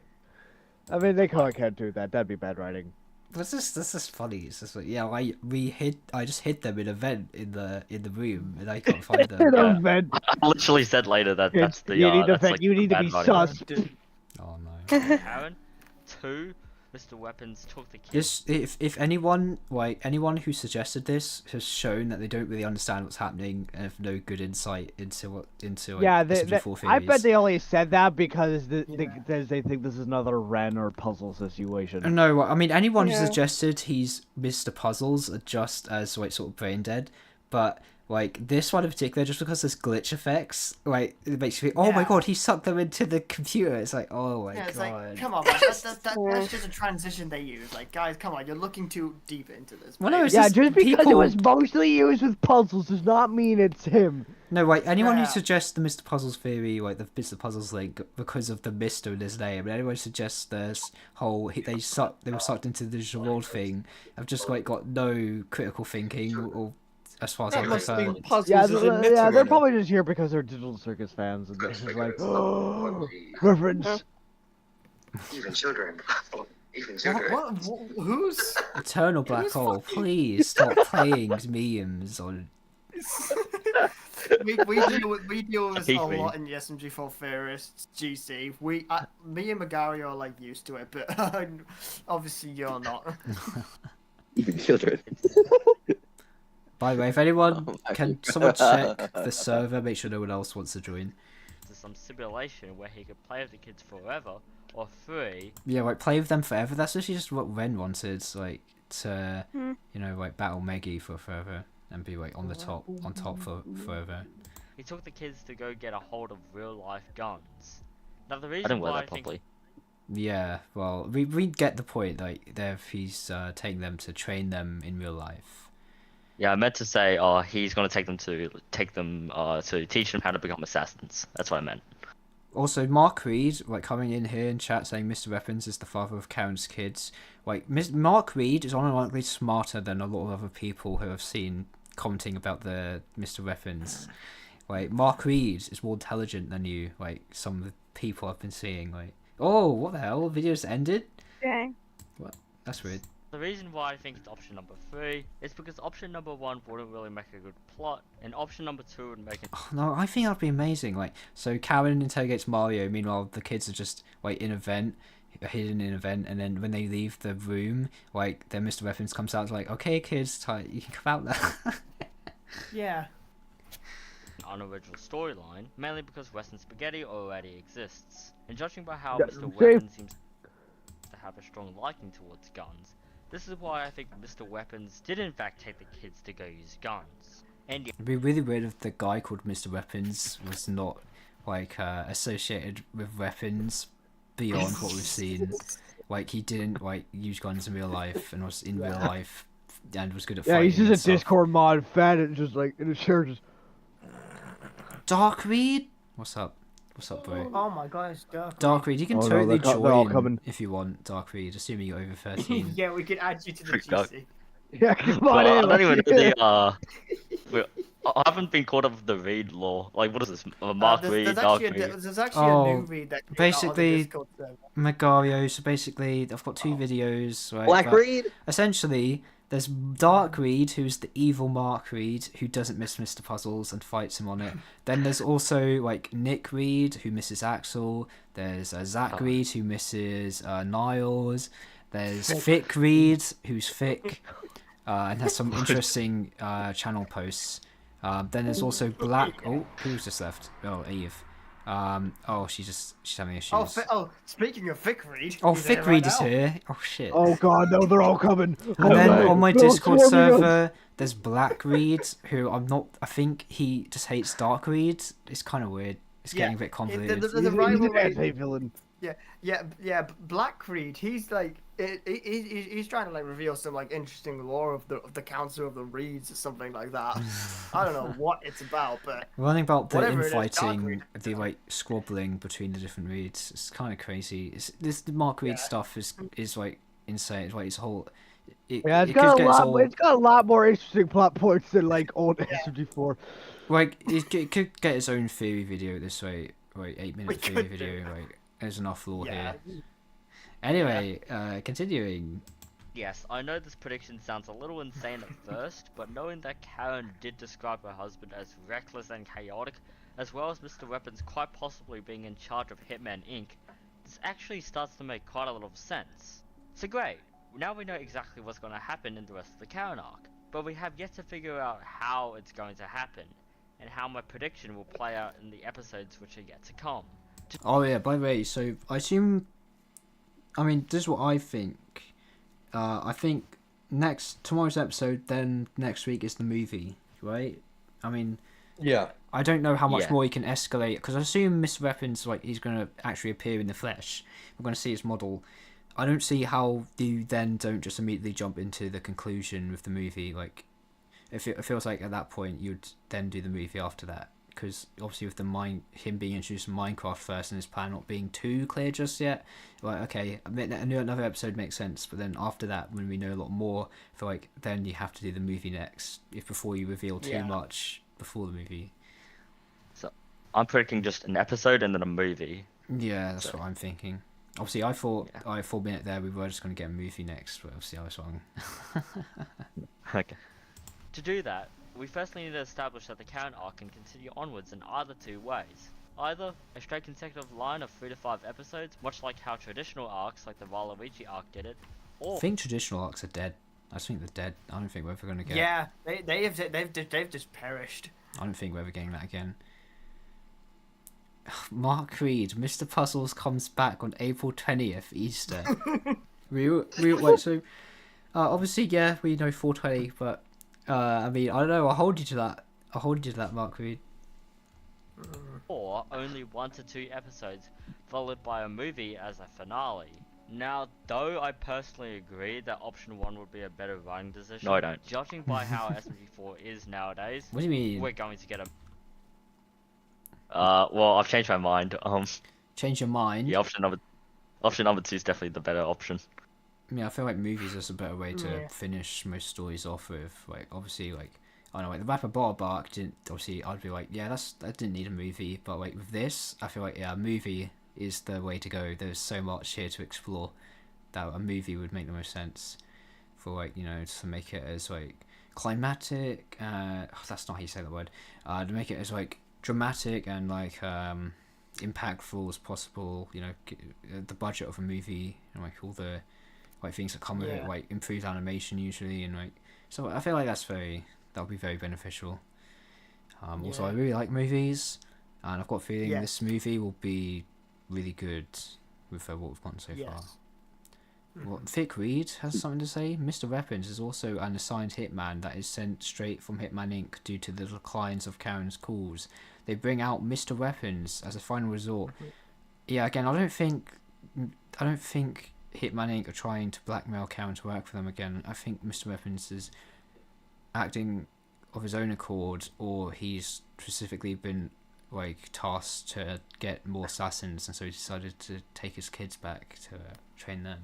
I mean, they can't do that. That'd be bad writing. This is funny. It's just I just hid them in a vent in the room, and I can't find them. In a vent. I literally said later that that's the. You need to like you need to be sus. Oh no. Karen, 2, Mr. Weapons took the kids. If anyone who suggested this has shown that they don't really understand what's happening and have no good insight into SMG4 theories. I bet they only said that because they think this is another Ren or puzzle situation. No, I mean anyone who suggested he's Mr. Puzzles are just as sort of brain dead, but Like this one in particular, just because there's glitch effects, like it makes you think, oh my god, he sucked them into the computer. It's like, oh my it's god. like, come on, man, that's just a transition they use. Like, guys, come on, you're looking too deep into this. Well, no, it's just because people... it was mostly used with puzzles does not mean it's him. No, like anyone who suggests the Mr. Puzzles theory, like the Mr. Puzzles link, because of the Mr. in his name, and anyone suggests this whole they were sucked into the digital world thing, have just like got no critical thinking or. As far as I'm concerned. They're probably just here because they're Digital Circus fans, and they're just like, oh, reference. Even children. Who's Eternal Black Hole? Please stop playing memes on. we deal with this a lot in the SMG4 Theorists GC. Me and Magario are like used to it, but obviously you're not. Even children. By the way, if anyone someone check the server, make sure no one else wants to join. There's some simulation where he could play with the kids forever, or free. Yeah, like play with them forever. That's actually just what Ren wanted, like to, like battle Meggy for forever and be like on top for forever. He took the kids to go get a hold of real life guns. Now the reason I didn't why wear that I think... properly. Yeah, well, we get the point. Like, he's taking them to train them in real life. Yeah, I meant to say, he's gonna take them to teach them how to become assassins. That's what I meant. Also, Mark Reed, like coming in here in chat saying Mr. Weapons is the father of Karen's kids. Like, Mark Reed is unironically smarter than a lot of other people who I've seen commenting about the Mr. Weapons. Like, Mark Reed is more intelligent than you. Like some of the people I've been seeing. Like, oh, what the hell? The video's ended? Dang. What? That's weird. The reason why I think it's option number 3 is because option number 1 wouldn't really make a good plot, and option number 2 would make it. Oh, no, I think that'd be amazing. Like, so Karen interrogates Mario. Meanwhile, the kids are just like in a vent, hidden in a vent, and then when they leave the room, like then Mr. Weapons comes out like, "Okay, kids, you can come out now." Yeah. An unoriginal storyline, mainly because Western Spaghetti already exists, and judging by how Yeah, Mr. Weapons seems to have a strong liking towards guns. This is why I think Mr. Weapons did in fact take the kids to go use guns. And It'd be really weird if the guy called Mr. Weapons was not like associated with weapons beyond what we've seen. Like he didn't like use guns in real life and was in real life and was good at fighting. Yeah, he's just a Discord mod fan and just like in a shirt. Just... Dark Reed, what's up? What's up, bro? Oh my god, it's Dark Reed, you can totally join if you want, Dark Reed, assuming you're over 13. Yeah, we can add you to the GC. Yeah, come on I in. don't even know I haven't been caught up with the Reed law. Like, what is this? Mark Reed, Dark Reed. There's actually a new Reed that came out on the Discord server. Magario, so basically, I've got 2 videos. Right, Black Reed? Essentially, there's Dark Reed, who's the evil Mark Reed, who doesn't miss Mr. Puzzles and fights him on it. Then there's also, like, Nick Reed, who misses Axel. There's Zach Reed, who misses Niles. There's Thick Reed, who's thick, and has some interesting channel posts. Then there's also Black... Oh, who's just left? Oh, Eve. She's having issues. Speaking of Thick Reed. Oh, Thick Reed is here. Oh, shit. Oh, God, no, they're all coming. And then on my Discord server, there's Black Reed, who I think he just hates Dark Reed. It's kind of weird. It's getting a bit convoluted. There's a rivalry. Villain. Yeah. Black Reed, he's like, he's trying to like reveal some like interesting lore of the Council of the Reeds or something like that. I don't know what it's about, but learning about the infighting, the like squabbling between the different Reeds, it's kind of crazy. This Mark Reed stuff is like insane. It's like his whole. It's got a lot more interesting plot points than like old SMG4. Like it could get its own theory video this way. Like 8-minute theory video. Like there's enough lore here. Anyway, continuing. Yes, I know this prediction sounds a little insane at first, but knowing that Karen did describe her husband as reckless and chaotic, as well as Mr. Weapons quite possibly being in charge of Hitman Inc., this actually starts to make quite a lot of sense. So great, now we know exactly what's going to happen in the rest of the Karen arc, but we have yet to figure out how it's going to happen, and how my prediction will play out in the episodes which are yet to come. Oh yeah, by the way, so this is what I think. I think tomorrow's episode, then next week is the movie, right? I mean, yeah, I don't know how much more he can escalate, because I assume Mr. Weapons, like, he's going to actually appear in the flesh. We're going to see his model. I don't see how you then don't just immediately jump into the conclusion with the movie. Like, it feels like at that point you'd then do the movie after that, because obviously with him being introduced to Minecraft first and his plan not being too clear just yet, like, okay, another episode makes sense, but then after that, when we know a lot more, I feel like then you have to do the movie next, before you reveal too much before the movie. So I'm predicting just an episode and then a movie. Yeah, that's what I'm thinking. Obviously, I thought 4 minutes there we were just going to get a movie next, but obviously I was wrong. Okay. To do that, we firstly need to establish that the Karen arc can continue onwards in either two ways. Either a straight consecutive line of 3 to 5 episodes, much like how traditional arcs like the Waluigi arc did it, or... I think traditional arcs are dead. I think they're dead. I don't think we're ever going to get... Yeah, they've just perished. I don't think we're ever getting that again. Mark Reed, Mr. Puzzles comes back on April 20th, Easter. Wait, so... obviously, yeah, we know 420, but... I mean, I don't know, I'll hold you to that, Mark Reed. Or only 1 to 2 episodes, followed by a movie as a finale. Now, though I personally agree that option 1 would be a better writing decision, no, I don't. Judging by how SMG4 is nowadays, what do you mean? We're going to get a... well, I've changed my mind. Change your mind? Yeah, option number 2 is definitely the better option. Yeah, I feel like movies is a better way to finish most stories off with. Like, obviously, like, I don't know, like the Rapper Bob arc didn't. Obviously, I'd be like, yeah, that didn't need a movie. But like with this, I feel like a movie is the way to go. There's so much here to explore that a movie would make the most sense for, like, to make it as like climatic. That's not how you say the word. To make it as like dramatic and like impactful as possible. The budget of a movie and like all the like things that come with it, like improved animation usually, and like, so I feel like that'll be very beneficial. Also, I really like movies, and I've got a feeling this movie will be really good with what we've gotten so far. Well, Vic Reed has something to say. Mr. Weapons is also an assigned hitman that is sent straight from Hitman Inc. due to the declines of Karen's calls. They bring out Mr. Weapons as a final resort. Yeah, again, I don't think Hitman Inc. are trying to blackmail Karen to work for them again. I think Mr. Weapons is acting of his own accord, or he's specifically been like tasked to get more assassins, and so he decided to take his kids back to train them.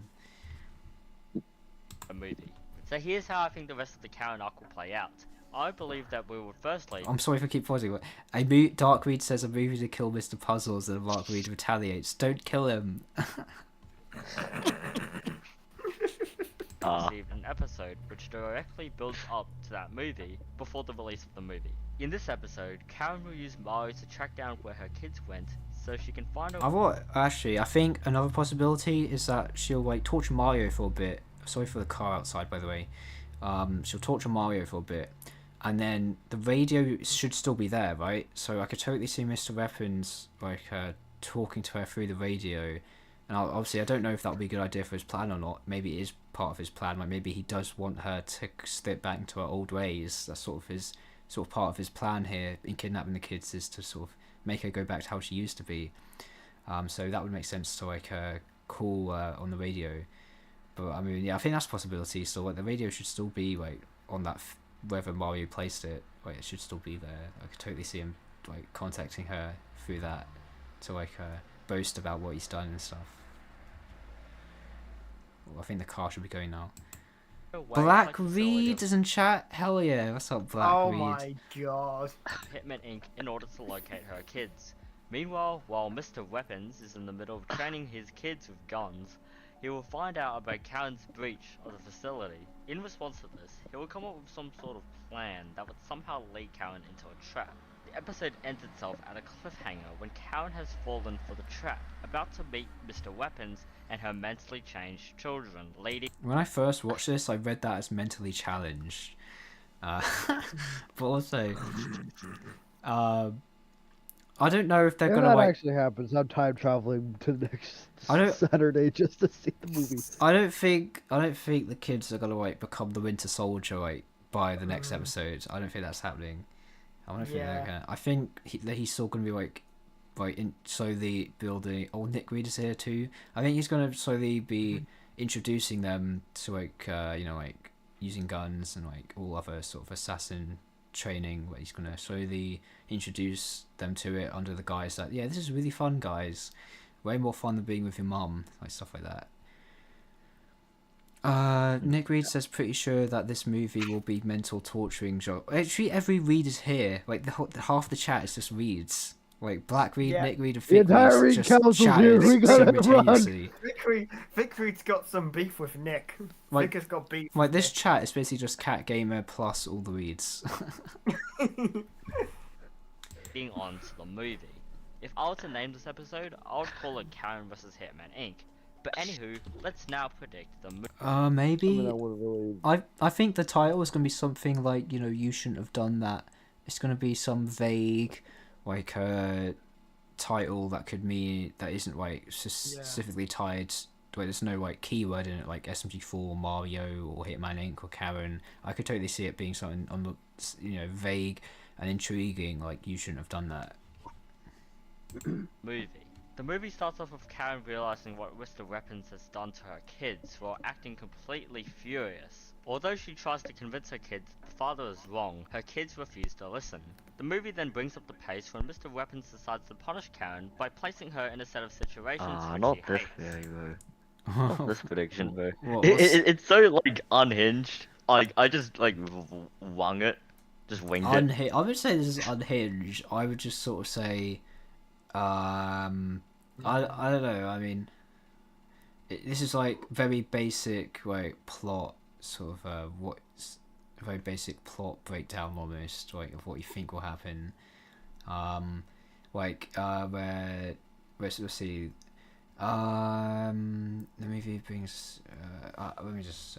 A movie. So here's how I think the rest of the Karen arc will play out. I believe that we would firstly... I'm sorry if I keep pausing, but Dark Reed says a movie to kill Mr. Puzzles, and Mark Reed retaliates. Don't kill him. Receive an episode which directly builds up to that movie before the release of the movie. In this episode, Karen will use Mario to track down where her kids went so she can find out... I think another possibility is that she'll like torture Mario for a bit. Sorry for the car outside, by the way. She'll torture Mario for a bit, and then the radio should still be there, right? So I could totally see Mr. Weapons like talking to her through the radio. And obviously, I don't know if that would be a good idea for his plan or not. Maybe it is part of his plan. Like, maybe he does want her to slip back into her old ways. That's sort of part of his plan here in kidnapping the kids, is to sort of make her go back to how she used to be. So that would make sense to like call on the radio. But I mean, yeah, I think that's a possibility. So like the radio should still be like on that wherever Mario placed it. Like it should still be there. I could totally see him like contacting her through that to like boast about what he's done and stuff. Well, I think the car should be going now. Black Reed is in chat? Hell yeah, what's up, Black Reed? Oh my god. Hitman Inc. in order to locate her kids. Meanwhile, while Mr. Weapons is in the middle of training his kids with guns, he will find out about Karen's breach of the facility. In response to this, he will come up with some sort of plan that would somehow lead Karen into a trap. The episode ends itself at a cliffhanger when Karen has fallen for the trap, about to meet Mr. Weapons and her mentally changed children, leading... When I first watched this, I read that as mentally challenged. But also... I don't know if they're gonna that actually happens. I'm time traveling to next Saturday just to see the movie. I don't think the kids are gonna like become the Winter Soldier like by the next episode. I don't think that's happening. I wonder if they're gonna. I think he's still gonna be like slowly building. Oh, Nick Reed is here too. I think he's gonna slowly be introducing them to like like using guns and like all other sort of assassin training. Where he's gonna slowly introduce them to it under the guise that this is really fun, guys. Way more fun than being with your mum, like stuff like that. Nick Reed says pretty sure that this movie will be mental torturing. Actually, every Reed is here. Like half the chat is just Reeds. Like Black Reed, Nick Reed, and Vic Reed just chatted simultaneously. Vic Reed's got some beef with Nick. Vic has got beef. Like this chat is basically just Cat Gamer plus all the Reeds. Being on to the movie. If I were to name this episode, I would call it Karen vs. Hitman Inc. But anywho, let's now predict the movie. Maybe. I think the title is gonna be something like you shouldn't have done that. It's gonna be some vague, like title that could mean that isn't like specifically tied. Where there's no like keyword in it, like SMG4, Mario, or Hitman Inc. or Karen. I could totally see it being something on the vague and intriguing. Like you shouldn't have done that. Movie. The movie starts off with Karen realizing what Mr. Wpnz has done to her kids while acting completely furious. Although she tries to convince her kids the father is wrong, her kids refuse to listen. The movie then brings up the pace when Mr. Wpnz decides to punish Karen by placing her in a set of situations which she hates. Not this prediction, bro. It's so like unhinged. I just like wung it, just winged it. I would say this is unhinged. I would just sort of say. I don't know. I mean, this is like very basic like plot sort of what's a very basic plot breakdown almost like of what you think will happen. Where let's see. The movie brings. Let me just.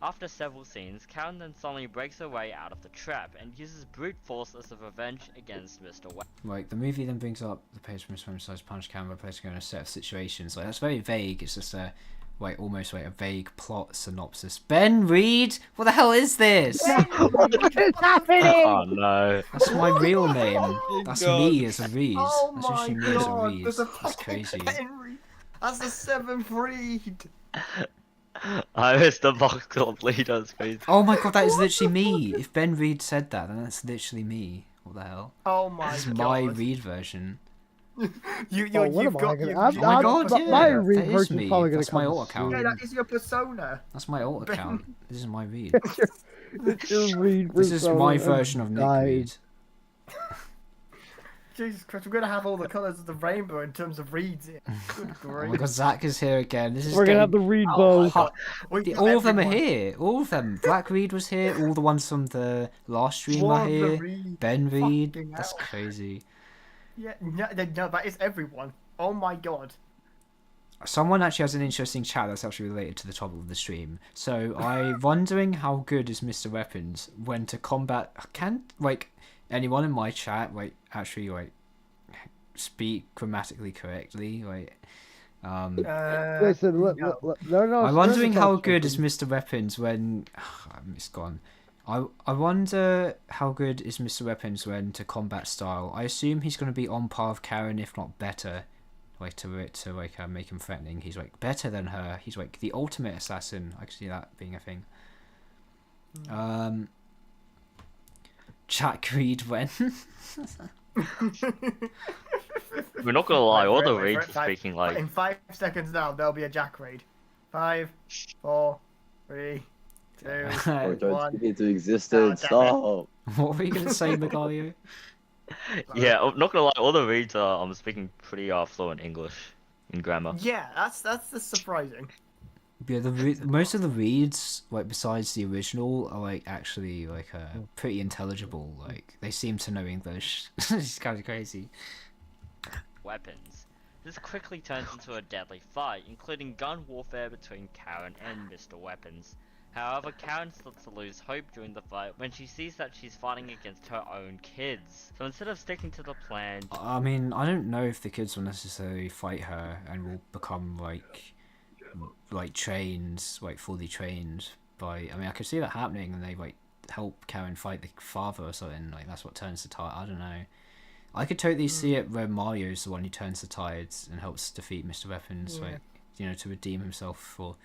After several scenes, Karen then suddenly breaks her way out of the trap and uses brute force as a revenge against Mr. Wpnz. Like the movie then brings up the page from Mr. Wpnz punch Karen by placing her in a set of situations. Like that's very vague. It's just almost like a vague plot synopsis. Ben Reed, what the hell is this? What is happening? Oh no! That's my real name. That's me as a Reed. Oh That's actually me as a Reed. That's crazy. That's the 7th Reed. I missed the box called leader's crazy. Oh my god, that is literally me. If Ben Reed said that, then that's literally me. What the hell? Oh my god. This is my Reed version. You've got. Oh my god, yeah. My Reed that is version's me. probably gonna That's my come alt account. Yeah, that is your persona. That's my alt account. This is my Reed. It's your Reed This is my version of Nick Reed. Jesus Christ, we're gonna have all the colours of the rainbow in terms of reeds here. Good Oh grief. my god, Zach is here again. This is We're gonna have the Reed bow. all of them are here. All of them. Black Reed was here. All the ones from the last stream are here. Ben Reed. That's crazy. Yeah, no, that is everyone. Oh my god. Someone actually has an interesting chat that's actually related to the topic of the stream. So I'm wondering how good is Mr. Wpnz when to combat. Can anyone in my chat actually speak grammatically correctly? Listen, no. I'm wondering how good is Mr. Wpnz when it's gone. I wonder how good is Mr. Wpnz when to combat style. I assume he's going to be on par with Karen, if not better. To make him threatening. He's better than her. He's the ultimate assassin. I can see that being a thing. Jack Reed when. We're not gonna lie, all the Reeds speaking like. In 5 seconds now, there'll be a Jack Reed. 5, 4, 3, 2, Oh, don't 1. speak into existence. Stop. What were you gonna say, Megalio? Yeah, I'm not gonna lie, all the Reeds are speaking pretty fluent English in grammar. Yeah, that's the surprising. Yeah, most of the Reeds, besides the original, are actually pretty intelligible. They seem to know English. It's kind of crazy. Weapons. This quickly turns into a deadly fight, including gun warfare between Karen and Mr. Wpnz. However, Karen starts to lose hope during the fight when she sees that she's fighting against her own kids. So instead of sticking to the plan... I mean, I don't know if the kids will necessarily fight her and will become trained, fully trained by... I mean, I could see that happening and they help Karen fight the father or something. Like that's what turns the tide. I don't know. I could totally see it where Mario's the one who turns the tides and helps defeat Mr. Weapons, like to redeem himself for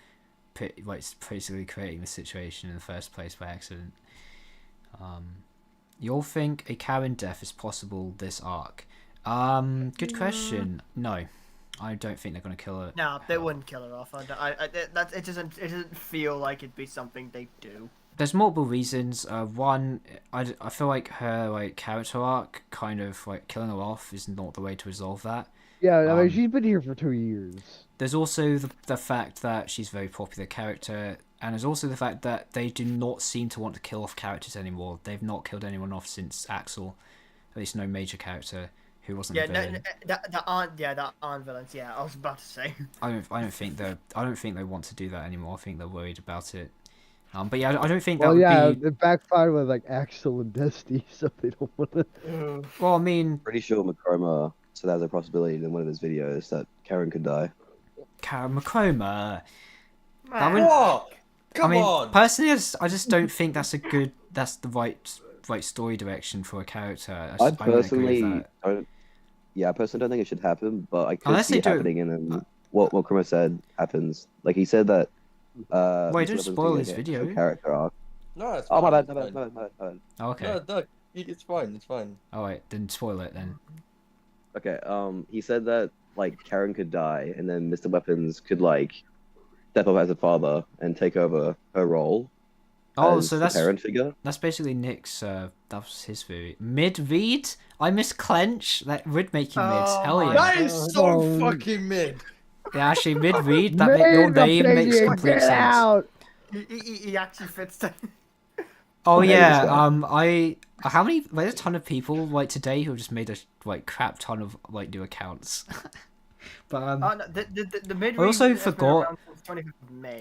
basically creating the situation in the first place by accident. You'll think a Karen death is possible this arc? Good question. No, I don't think they're gonna kill her. No, they wouldn't kill her off. It doesn't feel like it'd be something they do. There's multiple reasons. One, I feel like her character arc, kind of killing her off, is not the way to resolve that. Yeah, I mean she's been here for 2 years. There's also the fact that she's a very popular character, and there's also the fact that they do not seem to want to kill off characters anymore. They've not killed anyone off since Axel, at least no major character who wasn't a villain. That aren't villains. Yeah, I was about to say. I don't think they want to do that anymore. I think they're worried about it. But yeah, I don't think that would be... it backfired with Axel and Dusty, so they don't want to... Well, I mean... Pretty sure Machroma said that was a possibility in one of his videos that Karen could die. Machroma... What? Come on! Personally, I just don't think that's the right story direction for a character. I personally don't... Yeah, I personally don't think it should happen, but I could see it happening, and then what Machroma said happens. Like, he said that... Wait, don't spoil his video. Character arc. No, it's fine. My bad. Oh, okay. No, it's fine. It's fine. Alright, then spoil it then. Okay. He said that Karen could die, and then Mr. Weapons could step up as a father and take over her role. Oh, as so that's the parent figure. That's basically Nick's. That was his theory. Mid read. I misclench. That would make you mid. Hell yeah. That is so fucking mid. Yeah, actually, mid read. That your name makes complete sense. Out. He actually fits that. Oh yeah. How many? There's a ton of people today who just made a crap ton of new accounts. But the mid. I also forgot.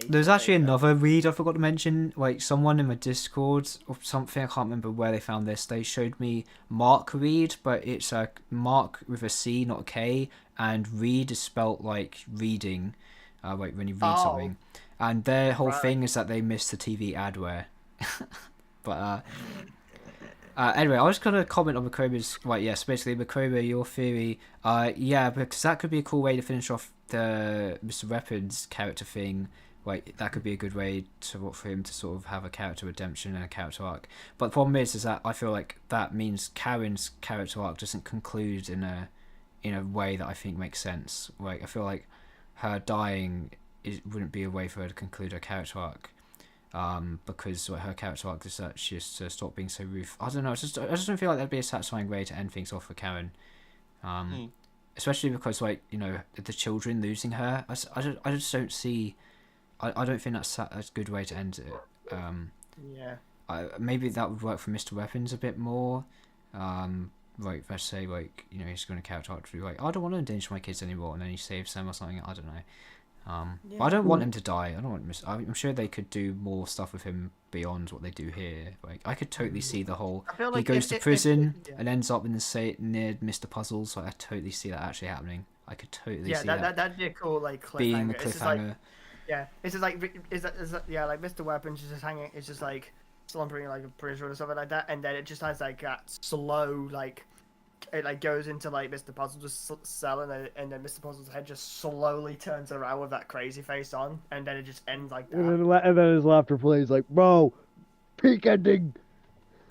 There's actually another read I forgot to mention. Someone in my Discord or something. I can't remember where they found this. They showed me Mark Read, but it's a Mark with a C, not a K, and read is spelt like reading, when you read something. And their whole thing is that they missed the TV adware. But anyway, I was gonna comment on Machroma's yes, basically Machroma, your theory. Yeah, because that could be a cool way to finish off the Mr. Weapons character thing. That could be a good way for him to sort of have a character redemption and a character arc. But the problem is that I feel like that means Karen's character arc doesn't conclude in a way that I think makes sense. I feel like her dying wouldn't be a way for her to conclude her character arc. Because her character arc is that she has to stop being so ruthless. I don't know. I just don't feel like that'd be a satisfying way to end things off for Karen. Especially because the children losing her. I just don't see. I don't think that's a good way to end it. Yeah. Maybe that would work for Mr. Weapons a bit more. Let's say he's going to character arc to be I don't want to endanger my kids anymore, and then he saves them or something. I don't know. But I don't want him to die. I don't want I'm sure they could do more stuff with him beyond what they do here. I could totally see the whole he goes to prison and ends up in the near Mr. Puzzles. I totally see that actually happening. I could totally see that. That'd be a cool cliffhanger. Being the cliffhanger. It's just Mr. Weapons is just hanging. It's just slumbering a prison or something like that, and then it just has that slow it goes into Mr. Puzzle's cell, and then Mr. Puzzle's head just slowly turns around with that crazy face on, and then it just ends like that. And then his laughter plays bro, peak ending.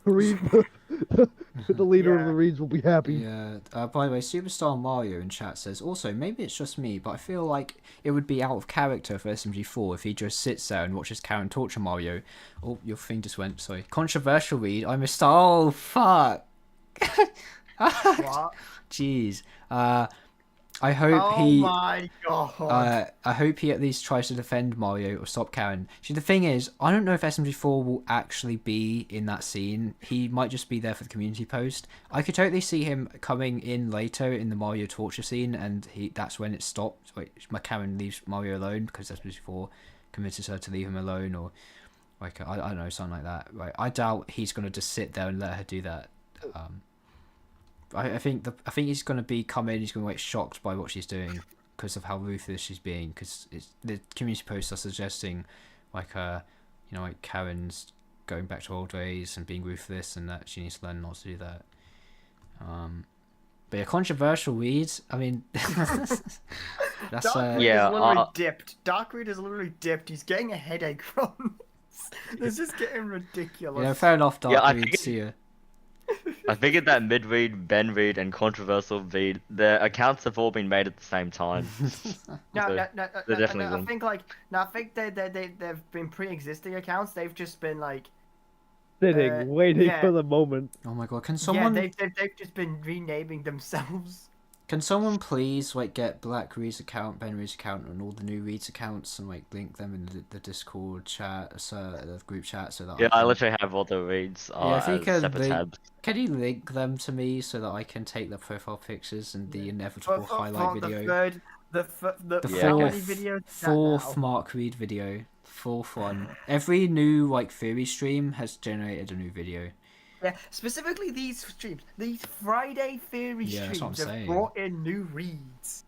Reed, the leader of the Reeds will be happy. Yeah. By the way, Superstar Mario in chat says, also, maybe it's just me, but I feel like it would be out of character for SMG4 if he just sits there and watches Karen torture Mario. Oh, your thing just went, sorry. Controversial read. I missed. Oh, fuck. What? Jeez. I hope oh my god. I hope he at least tries to defend Mario or stop Karen. See, the thing is, I don't know if SMG4 will actually be in that scene. He might just be there for the community post. I could totally see him coming in later in the Mario torture scene, and that's when it stopped. Karen leaves Mario alone because SMG4 convinces her to leave him alone, or I don't know, something like that. I doubt he's gonna just sit there and let her do that. I think he's going to be he's going to be shocked by what she's doing because of how ruthless she's being, because the community posts are suggesting Karen's going back to old ways and being ruthless, and that she needs to learn not to do that. But yeah, controversial reads. I mean, that's Dark Reed is literally dipped. Dark Reed is literally dipped. He's getting a headache from this. This is getting ridiculous. Yeah, fair enough, Dark Reed. See ya. I figured that mid-read, Ben read, and controversial read, the accounts have all been made at the same time. No, they're definitely I think they've been pre-existing accounts. They've just been like sitting, waiting for the moment. Oh my god, can someone? Yeah, they've just been renaming themselves. Can someone please like get Black Reed's account, Ben Reed's account, and all the new Reed's accounts, and like link them in the Discord chat, the group chat, so that I literally have all the reads. If you can separate tabs. Can you link them to me so that I can take the profile pictures and the inevitable highlight video? The fourth Mark Reed video, fourth one. Every new like theory stream has generated a new video. Yeah, specifically these streams, these Friday theory streams have brought in new reads.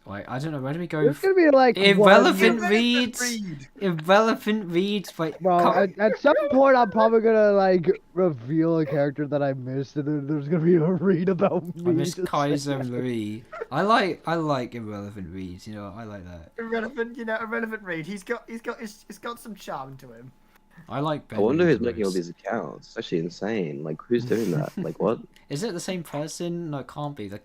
Like, I don't know, where do we go? It's gonna be like irrelevant reads. Irrelevant reads. Like, well, at some point, I'm probably gonna like reveal a character that I missed, and there's gonna be a read about me. I missed Kaiser and Louis. I like irrelevant reads. You know, I like that. Irrelevant read. He's got some charm to him. I like Ben. I wonder who's making all these accounts. It's actually insane. Like, who's doing that? Like, what? Is it the same person? No, it can't be. They're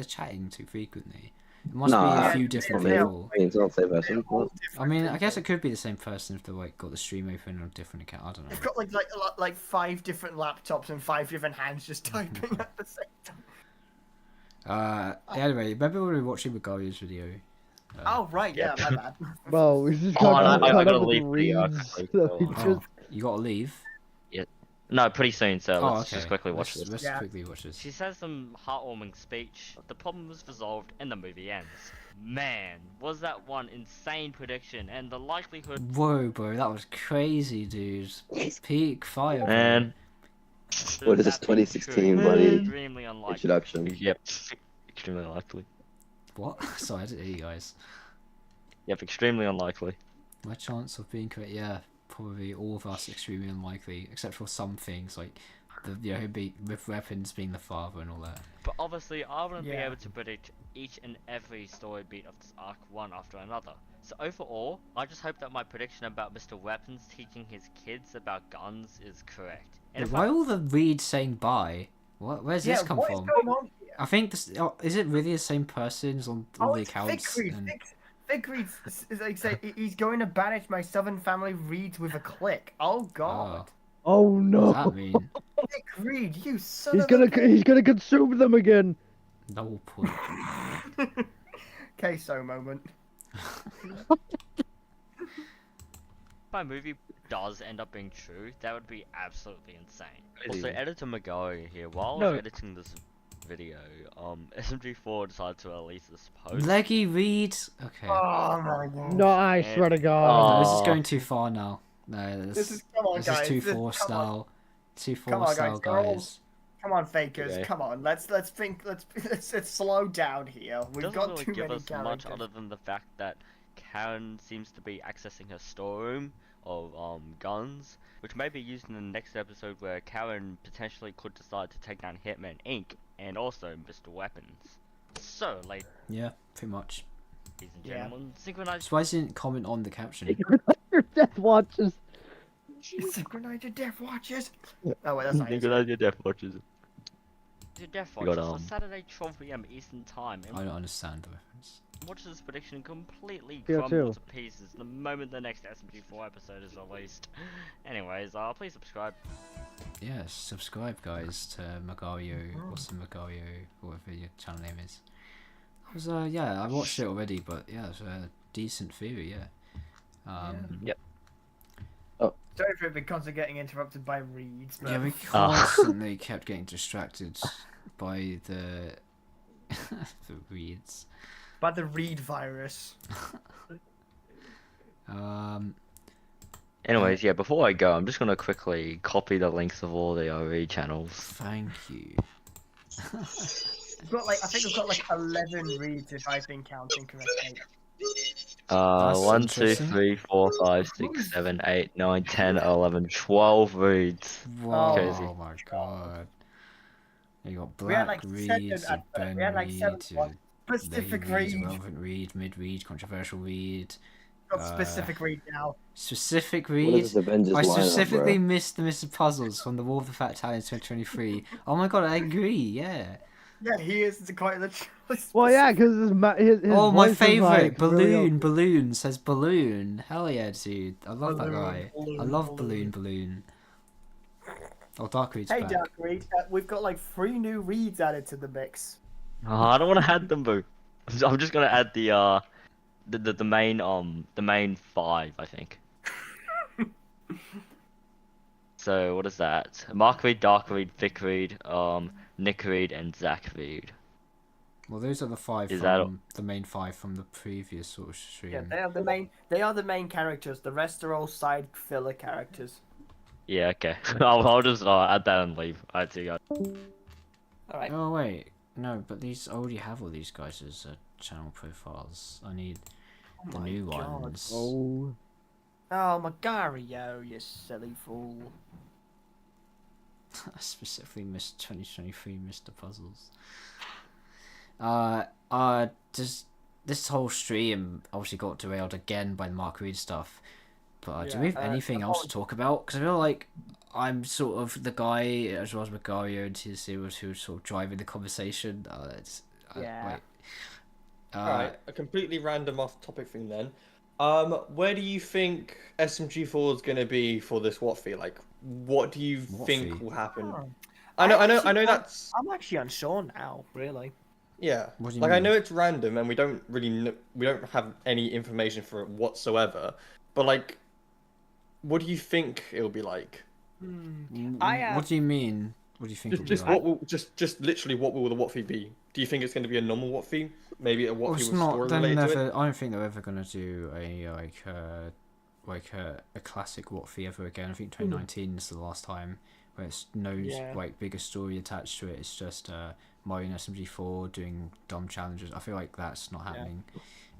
chatting too frequently. It must be a few different people. It's not the same person. I mean, I guess it could be the same person if they like got the stream open on a different account. I don't know. They've got like 5 different laptops and 5 different hands just typing at the same time. Anyway, remember when we were watching Magario's video? Oh right, yeah, my bad. Well, we just I gotta leave You gotta leave. Yeah. No, pretty soon. So let's okay. just quickly watch this. Let's quickly watch this. She says some heartwarming speech. The problem was resolved, and the movie ends. Man, was that one insane prediction, and the likelihood. Whoa, bro, that was crazy, dude. Peak fire. Man. What is this 2016 bloody Extremely unlikely. introduction? Yep. Extremely unlikely. What? Sorry, I didn't hear you guys. Yep, extremely unlikely. My chance of being correct, yeah, probably all of us extremely unlikely, except for some things like him with weapons being the father and all that. But obviously, I wouldn't be able to predict each and every story beat of this arc one after another. So overall, I just hope that my prediction about Mr. Weapons teaching his kids about guns is correct. And why all the Reeds saying bye? Where's this come from? Going on here? I think this is it really the same person on all the accounts? Fig Reed is like say he's going to banish my Southern family Reeds with a click. Oh god. Oh no. What does that mean? Fig Reed, you son he's of he's gonna consume them again. No point. Queso moment. If my movie does end up being true, that would be absolutely insane. Also, Editor McGowan here, while I was editing this video, SMG4 decided to release this post. Leggy Reed. Okay. Oh my god. No, I swear to God. This is going too far now. No, this is too forced now. Too forced now, guys. Come on, fakers. Okay. Come on. Let's think. Let's slow down here. We've got really too give many us characters. much other than the fact that Karen seems to be accessing her storeroom of guns, which may be used in the next episode where Karen potentially could decide to take down Hitman Inc. and also Mr. Weapons. So, like, yeah, pretty much. Ladies and gentlemen, synchronized. So why didn't it comment on the caption? Your death watches. Synchronize your death watches. Oh wait, that's not. Synchronize your death watches. Your death watches got, for Saturday 12 PM Eastern Time. I don't understand the reference. Watch this prediction completely Yeah, crumble to pieces the moment the next SMG4 episode is released. Anyways, please subscribe. Yes, subscribe guys to Magario, Awesome Magario, whatever your channel name is. I watched it already, but yeah, it was a decent theory, yeah. Yep. Sorry for it constantly getting interrupted by reads. But... Yeah, we constantly kept getting distracted by the reads. By the read virus. Anyways, yeah, before I go, I'm just gonna quickly copy the links of all the RE channels. Thank you. I think we've got like 11 reads if I've been counting correctly. 1, 2, interesting. 3, 4, 5, 6, 7, 8, 9, 10, 11, 12 reeds. Whoa, Crazy. oh my god. You got We had Black like Reeds, seven. Ben We had like seven. Reed, Specific Reed, read. Relevant Reed, Mid Reed, Controversial Reed. Got specific read now. Specific What Reed. is this Avengers I lineup, specifically bro? missed the Mr. Puzzles from the War of the Fat Talents 2023. Oh my god, I agree, yeah. Yeah, he is quite literally. Well, yeah, because his Oh, my voice is, favourite, like, Balloon, really... Balloon says Balloon. Hell yeah, dude. I love that Balloon, guy. Balloon, I love Balloon. Balloon. Oh, Dark Reed's Hey, back. Dark Reed, we've got like 3 new reads added to the mix. Oh, I don't want to add them, boo. I'm just gonna add the main 5, I think. So what is that? Mark Reed, Dark Reed, Vic Reed, Nick Reed, and Zach Reed. Well, those are the 5 Is from the main 5 from the previous sort of stream. Yeah, they are the main. They are the main characters. The rest are all side filler characters. Yeah, okay. I'll just add that and leave. Alright, see you guys. All right. Oh wait, no, but these I already have all these guys as channel profiles. I need the new ones. Oh. Oh, Magario, you silly fool. I specifically missed 2023 Mr. Puzzles. Just this whole stream obviously got derailed again by the Mark Reed stuff. But do we have anything else to talk about? Because I feel like I'm sort of the guy, as well as Magario and TC, who was sort of driving the conversation. Alright, a completely random off-topic thing then. Where do you think SMG4 is going to be for this Wpnz? Like, what do you think will happen? I know that's. I'm actually unsure now, really. Yeah, what do you like mean? I know it's random and we don't really we don't have any information for it whatsoever. But like, what do you think it'll be like? What do you mean? What do you think? Just like? what will just literally what will the Wpnz be? Do you think it's going to be a normal Wpnz? Maybe a Wpnz with story related to it? I don't think they're ever gonna do a a classic Wpnz ever again. I think 2019 is the last time where it's no like bigger story attached to it. It's just Mario and SMG4 doing dumb challenges. I feel like that's not happening.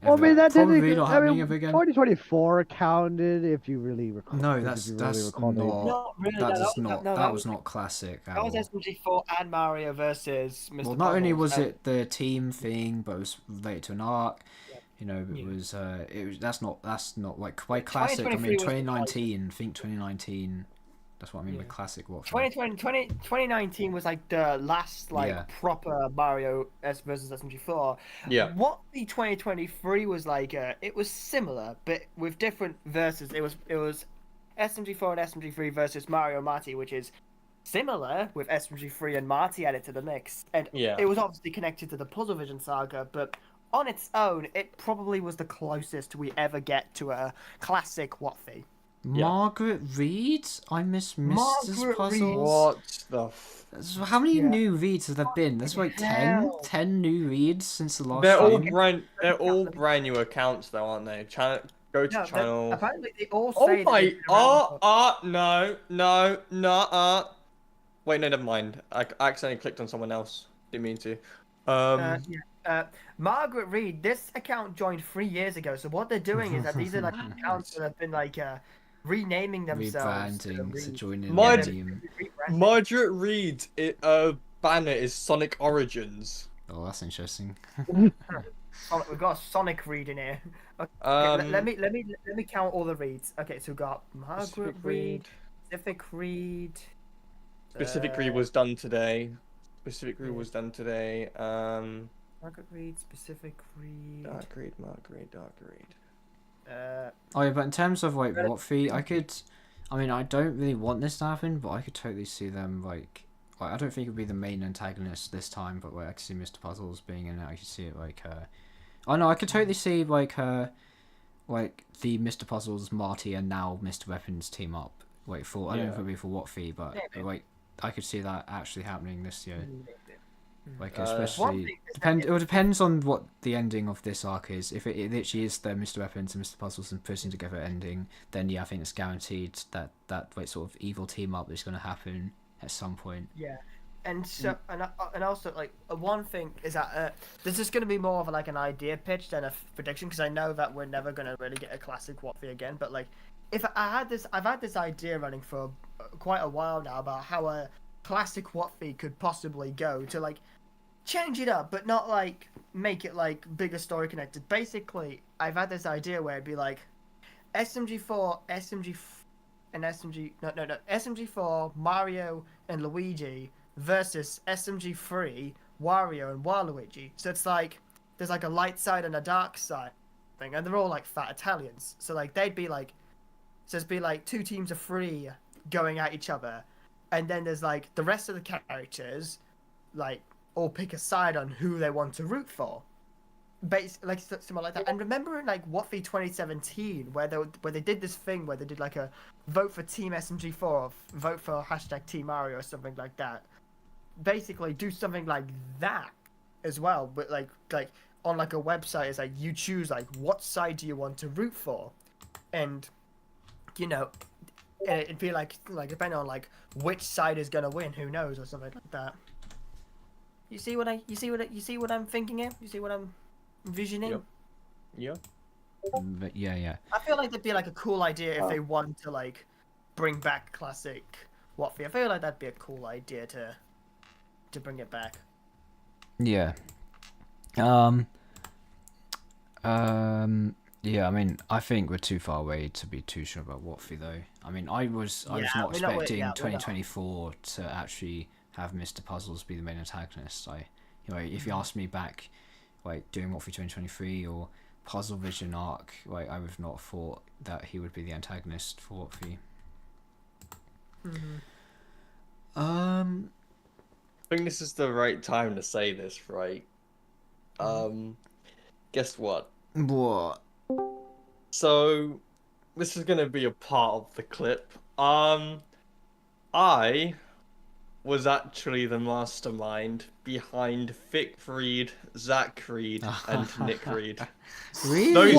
Well, I mean, that probably didn't. not I happening mean, ever again. 2024 counted, if you really recall. No, that's not. Not really, that no, does no, not. no, that was not classic. That was SMG4 and Mario versus Mr. Well, not only was Puzzles, it the team thing, but it was related to an arc. You know, it was. That's not like quite classic. I mean, 2019. Think 2019. That's what I mean by classic Wpnz. 2019 was like the last proper Mario versus SMG4. Yeah. What the 2023 was like, it was similar, but with different verses. It was SMG4 and SMG3 versus Mario Marty, which is similar with SMG3 and Marty added to the mix. And it was obviously connected to the Puzzle Vision saga, but on its own, it probably was the closest we ever get to a classic Wpnz. Margaret Reed? I miss Mr. Puzzles. What the How many new reads have there been? There's like 10 new reads since the last They're stream. all brand new accounts though, aren't they? Go to channel. Apparently they all Oh say my! No. Wait, no, never mind. I accidentally clicked on someone else. Didn't mean to. Margaret Reed, this account joined 3 years ago. So what they're doing is that these are like accounts that have been like renaming themselves. Rebranding to join in. Margaret Reed, banner is Sonic Origins. Oh, that's interesting. We've got a Sonic Reed in here. Okay, let me count all the reads. Okay, so we've got Margaret Reed, Specific Reed. Specific Reed was done today. Margaret Reed, Specific Reed. Dark Reed. Oh yeah, but in terms of like Wpnz, I don't really want this to happen, but I could totally see them like I don't think it would be the main antagonist this time, but like I could see Mr. Puzzles being in it. I could see it like oh no, I could totally see like the Mr. Puzzles, Marty, and now Mr. Weapons team up. I don't know if it would be for Wpnz, but like I could see that actually happening this year. Like especially it depends on what the ending of this arc is. If it literally is the Mr. Weapons and Mr. Puzzles and putting together ending, then I think it's guaranteed that like sort of evil team up is going to happen at some point. Yeah, And so, and also, like, one thing is that this is going to be more of like an idea pitch than a prediction, because I know that we're never going to really get a classic Watford again. But like, if I've had this idea running for quite a while now about how a classic Watford could possibly go to like change it up, but not like make it like bigger story connected. Basically, I've had this idea where it'd be like SMG4, SMG4, Mario and Luigi versus SMG3, Wario and Waluigi. So it's like there's like a light side and a dark side thing, and they're all like fat Italians. So like they'd be like, so it'd be like 2 teams of 3 going at each other, and then there's like the rest of the characters like all pick a side on who they want to root for. Like something like that. And remember in like Watford 2017 where they did this thing where they did like a vote for Team SMG4 or vote for hashtag Team Mario or something like that. Basically do something like that as well, but like on like a website, it's like you choose like what side do you want to root for, and you know it'd be like depending on like which side is gonna win, who knows, or something like that. You see what I'm thinking here? You see what I'm envisioning? Yeah. But yeah. I feel like that'd be like a cool idea if they want to like bring back classic Watford. I feel like that'd be a cool idea to bring it back. Yeah. Yeah, I mean, I think we're too far away to be too sure about Watford, though. I mean, I was not expecting 2024 to actually have Mr. Puzzles be the main antagonist. If you asked me back, like doing Watford 2023 or Puzzle Vision Arc, like I would have not thought that he would be the antagonist for Watford. I think this is the right time to say this, right? Guess what? What? So, this is gonna be a part of the clip. I was actually the mastermind behind Vic Reed, Zach Reed, and Nick Reed. Really?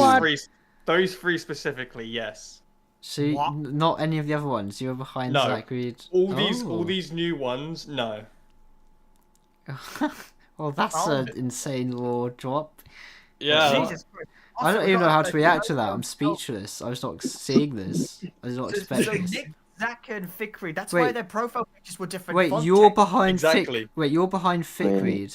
Those three specifically, yes. So not any of the other ones. You were behind No. Zach Reed. All these new ones, no. Well, that's an insane lore drop. Yeah. Jesus Christ. I don't even know how to react to that. I'm speechless. I was not seeing this. I was not expecting this. Nick, Zach, and Vic Reed. That's why their profile pictures were different. Wait, font you're text. behind Exactly. You're behind Vic Reed.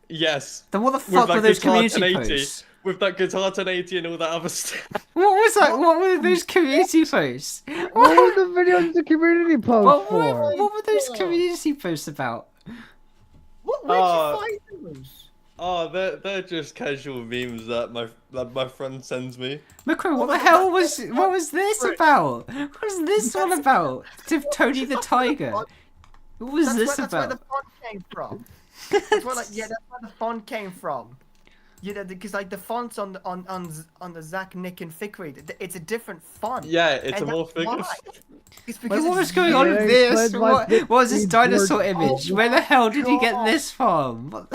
Yes. Then what the fuck were those community 1080, posts? with that guitar 1080 and all that other stuff. What was that? What were those community posts? What were the videos the community post for? What were those community posts about? Where'd you find those? Oh, they're just casual memes that my friend sends me. Machroma, what the hell was this about? What was this one about? To Tony the Tiger. What was this That's about? where the font came from. That's where the font came from. You know, because like the fonts on the Zach, Nick, and Vic Reed, it's a different font. Yeah, it's a more figure. It's because what was going on with this? What was this dinosaur image? Where the hell did you get this from?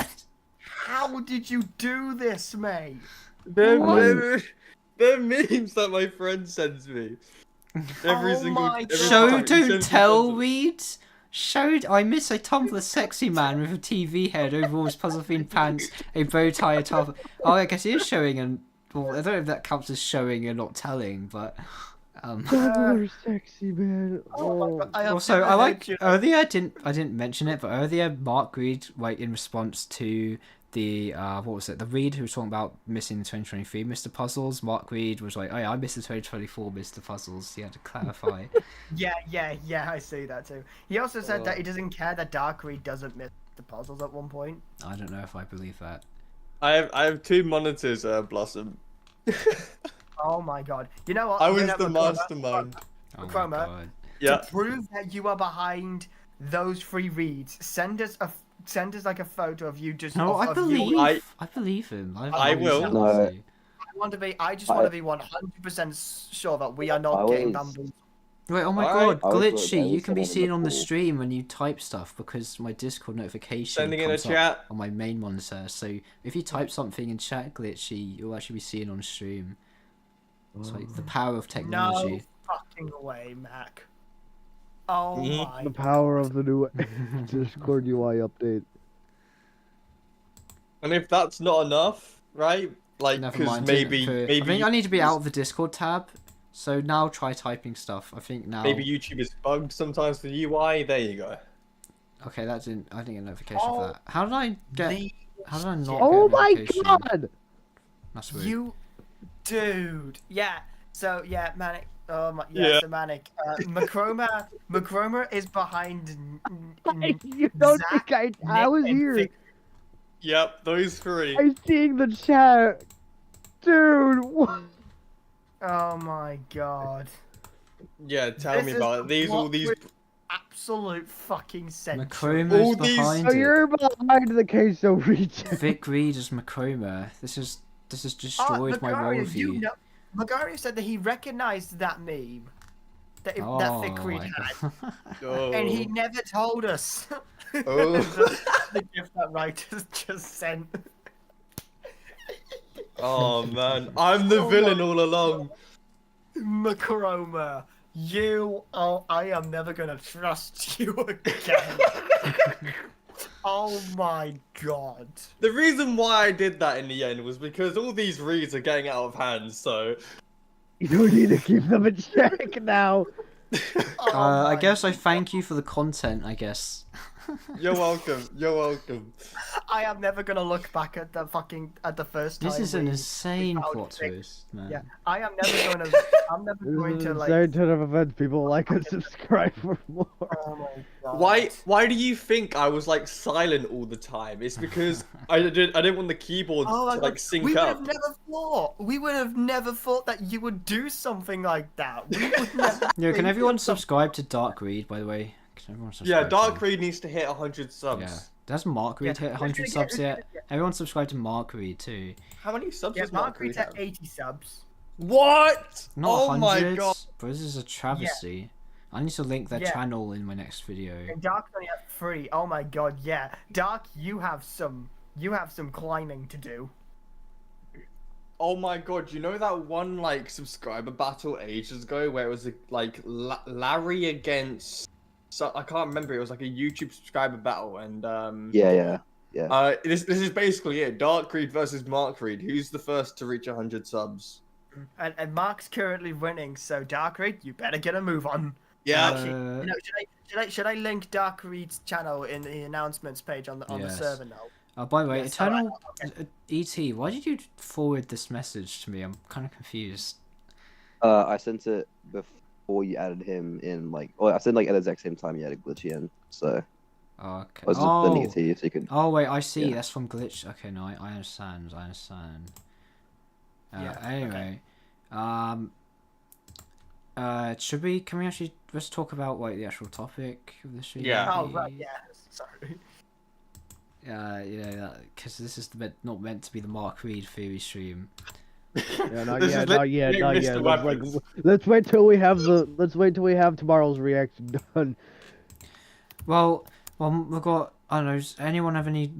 How did you do this, mate? They're memes that my friend sends me. Every single Show time. don't tell reads. Showed I miss a Tumblr sexy man with a TV head, overalls, puzzle themed pants, a bow tie, a top. Oh, I guess he is showing and well, I don't know if that counts as showing and not telling, but sexy man. Oh. Also, I like earlier. I didn't mention it, but earlier Mark Reed, like in response to the what was it? The Reed who was talking about missing the 2023 Mr. Puzzles. Mark Reed was like, "Oh yeah, I missed the 2024 Mr. Puzzles." He had to clarify. Yeah, I see that too. He also said that he doesn't care that Dark Reed doesn't miss the puzzles at one point. I don't know if I believe that. I have 2 monitors, Blossom. Oh my god! You know what? I was the mastermind. Machroma, yeah. To prove that you are behind those 3 reads, send us like a photo of you just. No, I believe him. I will. No. I just want to be 100% sure that we are not getting bamboozled. Wait, oh my god, Glitchy, you can be seen on the stream when you type stuff because my Discord notification comes up on my main monitor. So if you type something in chat, Glitchy, you'll actually be seen on stream. It's like the power of technology. No fucking way, Mac. Oh my. The power of the new Discord UI update. And if that's not enough, right? Like, Never because mind. maybe I think I need to be out of the Discord tab. So now try typing stuff. I think now. maybe YouTube is bugged sometimes for the UI. There you go. Okay, that didn't. I didn't get a notification for that. How did I get? How did I not? Oh get a my notification? god! That's weird. You, dude. Yeah. So yeah, Manic. Oh my. Yeah. So Manic. Machroma is behind. You don't Zach, think I Nick, was and here? Vic. Yep, those three. I'm seeing the chat, dude. What? Oh my god. Yeah, tell me about it. These all these. Absolute fucking sense. Macroma's behind So it. you're behind the queso region. Vic Reed is Machroma. This has destroyed my worldview. You know, Magario said that he recognized that meme that Vic Reed had, and he never told us. Oh. The gift that writers just sent. Oh man, I'm the villain all along. Machroma, I am never gonna trust you again. Oh my god. The reason why I did that in the end was because all these reads are getting out of hand, so... You don't need to keep them in check now. I guess I thank you for the content, I guess. You're welcome, you're welcome. I am never gonna look back at the first time. This is an insane plot twist, man. Yeah, I'm never going to like... Insane turn of events. People like and subscribe for more. Oh my god. Why do you think I was like silent all the time? It's because I didn't want the keyboard to like sync up. We would have never thought that you would do something like that. We would never. Yo, can everyone subscribe to Dark Reed, by the way? Can everyone subscribe Yeah, Dark Reed needs to hit 100 subs. Yeah. Does Mark Reed hit 100 subs yet? Everyone subscribe to Mark Reed too. How many subs Yeah, does Mark Reed's at have? 80 subs. What? Not Oh 100. my god. Bro, this is a travesty. I need to link their channel in my next video. And Dark's only at 3. Oh my god, yeah. Dark, you have some climbing to do. Oh my god, you know that one like subscriber battle ages ago where it was like Larry against... So I can't remember. It was like a YouTube subscriber battle, and Yeah. This is basically it. Dark Reed versus Mark Reed. Who's the first to reach 100 subs? And Mark's currently winning, so Dark Reed, you better get a move on. Yeah. Actually, should I link Dark Reed's channel in the announcements page on the server now? By the way, Eternal ET, why did you forward this message to me? I'm kind of confused. I sent it before you added him in, like, I sent like at the exact same time you added Glitchy in, so. Okay. I was just sending it to you so you could. Oh wait, I see. That's from Glitch. Okay, no, I understand. Anyway, can we actually let's talk about like the actual topic of the stream? Yeah. Oh right, yeah. Sorry. Because this is not meant to be the Mark Reed theory stream. Yeah, not yet. Let's wait till we have tomorrow's reaction done. Well, we've got. I don't know. Does anyone have any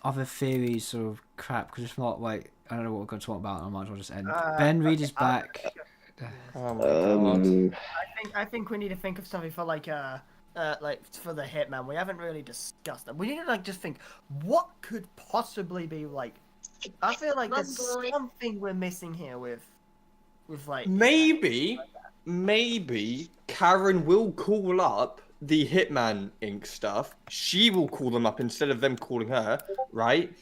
other theories or crap? Because if not, like, I don't know what we're going to talk about. I might as well just end. Ben Reed is back. Oh my god. I think we need to think of something for like for the Hitman. We haven't really discussed that. We need to like just think what could possibly be like. I feel like there's something we're missing here with like. Maybe Karen will call up the Hitman Inc. stuff. She will call them up instead of them calling her, right?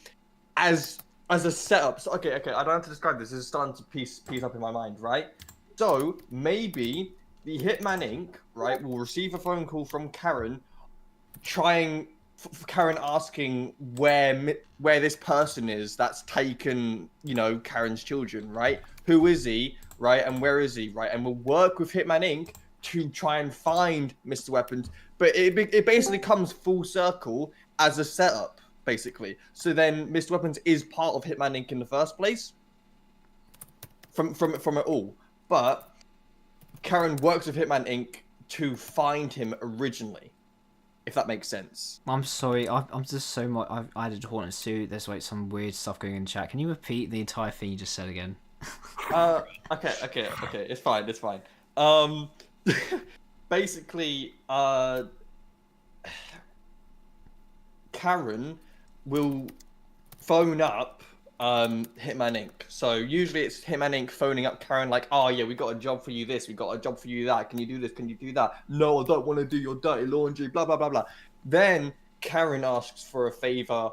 As a setup. So, okay. I don't have to describe this. This is starting to piece up in my mind, right? So maybe the Hitman Inc. right will receive a phone call from Karen, Karen asking where this person is that's taken, Karen's children, right? Who is he, right? And where is he, right? And we'll work with Hitman Inc. to try and find Mr. Weapons, but it basically comes full circle as a setup, basically. So then Mr. Weapons is part of Hitman Inc. in the first place, from it all. But Karen works with Hitman Inc. to find him originally, if that makes sense. I'm sorry, I'm just so much. I added Haunted Suit. There's like some weird stuff going in chat. Can you repeat the entire thing you just said again? Okay. It's fine. basically, Karen will phone up Hitman Inc. So usually it's Hitman Inc. phoning up Karen like, oh yeah, we got a job for you this, we got a job for you that, can you do this, can you do that? No, I don't want to do your dirty laundry, blah, blah, blah, blah. Then Karen asks for a favor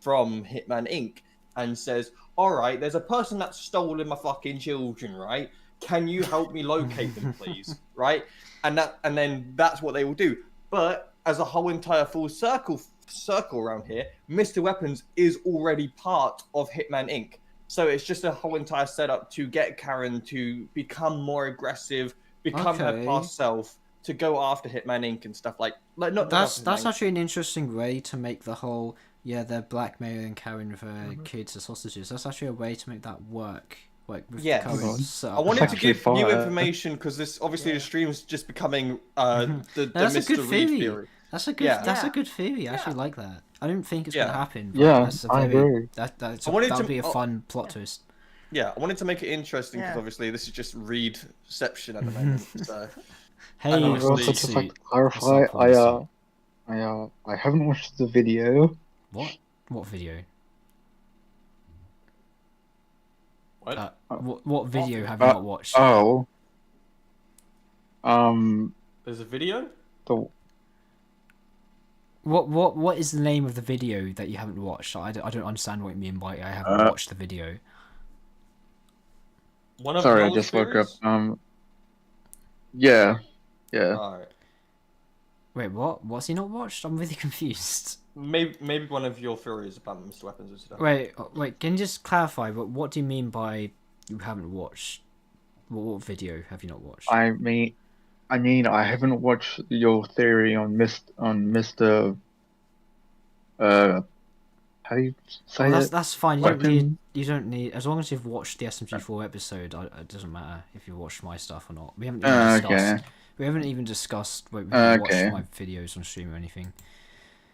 from Hitman Inc. and says, alright, there's a person that's stolen my fucking children, right? Can you help me locate them, please? Right? And then that's what they will do. But as a whole entire full circle around here, Mr. Weapons is already part of Hitman Inc. So it's just a whole entire setup to get Karen to become more aggressive, become her past self, to go after Hitman Inc. and stuff like not. That's actually an interesting way to make the whole they're blackmailing Karen with her kids as hostages. That's actually a way to make that work. Like with the current setup. I wanted to give new information because this obviously the stream's just becoming the Mr. Reed theory. That's a good. That's a good theory. I actually like that. I don't think it's gonna happen. But Yeah, I agree. That would be a fun plot twist. Yeah, I wanted to make it interesting because obviously this is just Reedception at the moment. So. Hey, also just like to clarify, I haven't watched the video. What? What video? What? What video have you not watched? Oh. There's a video? What is the name of the video that you haven't watched? I don't understand what you mean by I haven't watched the video. Sorry, I just woke up. Yeah. Alright. Wait, what? What's he not watched? I'm really confused. Maybe one of your theories about Mr. Weapons and stuff. Wait, can you just clarify? What do you mean by you haven't watched? What video have you not watched? I mean, I haven't watched your theory on Mr. How do you say that? That's fine. You don't need as long as you've watched the SMG4 episode. It doesn't matter if you watched my stuff or not. We haven't even discussed. We haven't even discussed. Wait, we haven't watched my videos on stream or anything.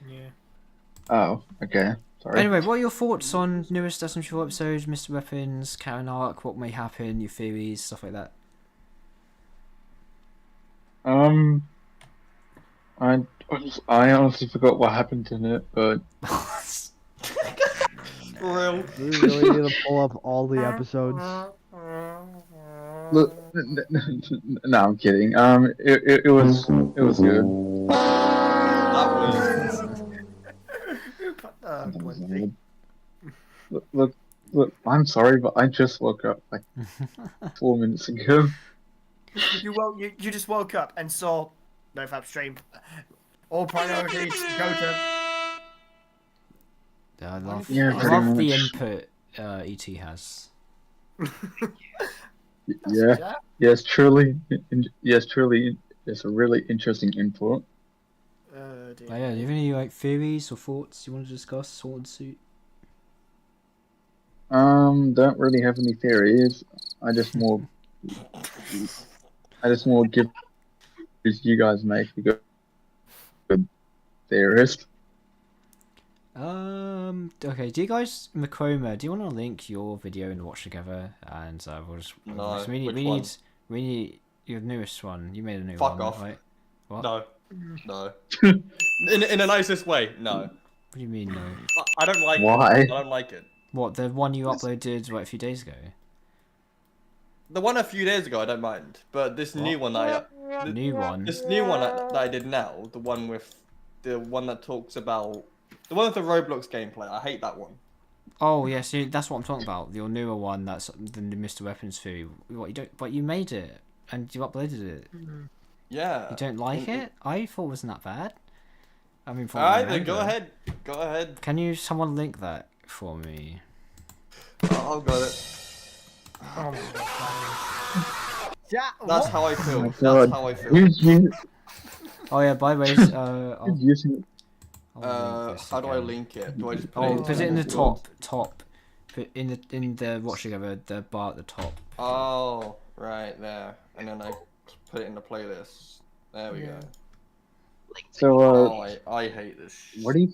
Yeah. Oh, okay. Sorry. Anyway, what are your thoughts on newest SMG4 episodes, Mr. Weapons, Karen Arc, what may happen, your theories, stuff like that? I honestly forgot what happened in it, but. Real. We really need to pull up all the episodes. Look, no, I'm kidding. It was good. That was. Look, I'm sorry, but I just woke up like 4 minutes ago. You just woke up and saw NoFap stream. All priorities go to. I love pretty the much. input ET has. Yes, truly, it's a really interesting input. Do you have any theories or thoughts you want to discuss? Sword Suit. Don't really have any theories. I just more give you guys make a good theorist. Okay. Do you guys, Machroma? Do you want to link your video and watch together? And we'll just. No. We need your newest one. You made a new one. Fuck off. Right? What? No. in the nicest way. No. What do you mean no? I don't like Why? it. I don't like it. What, the one you uploaded a few days ago? The one a few days ago I don't mind, but this new one New one? This new one that I did now, the one that talks about the one with the Roblox gameplay. I hate that one. Oh yeah, see that's what I'm talking about. Your newer one, that's the Mr. Weapons theory. What you don't? But you made it and you uploaded it. Yeah. You don't like it? I thought it wasn't that bad. I mean, alright then, go ahead. Go ahead. Can someone link that for me? Oh, I've got it. Oh my god. Yeah, That's how I feel. Oh That's how I feel. Oh yeah, by the way, how do I link it? Do I just put it in the top? Put in the watch together, the bar at the top. Oh, right there, and then I put it in the playlist. There we go. So I hate this. What have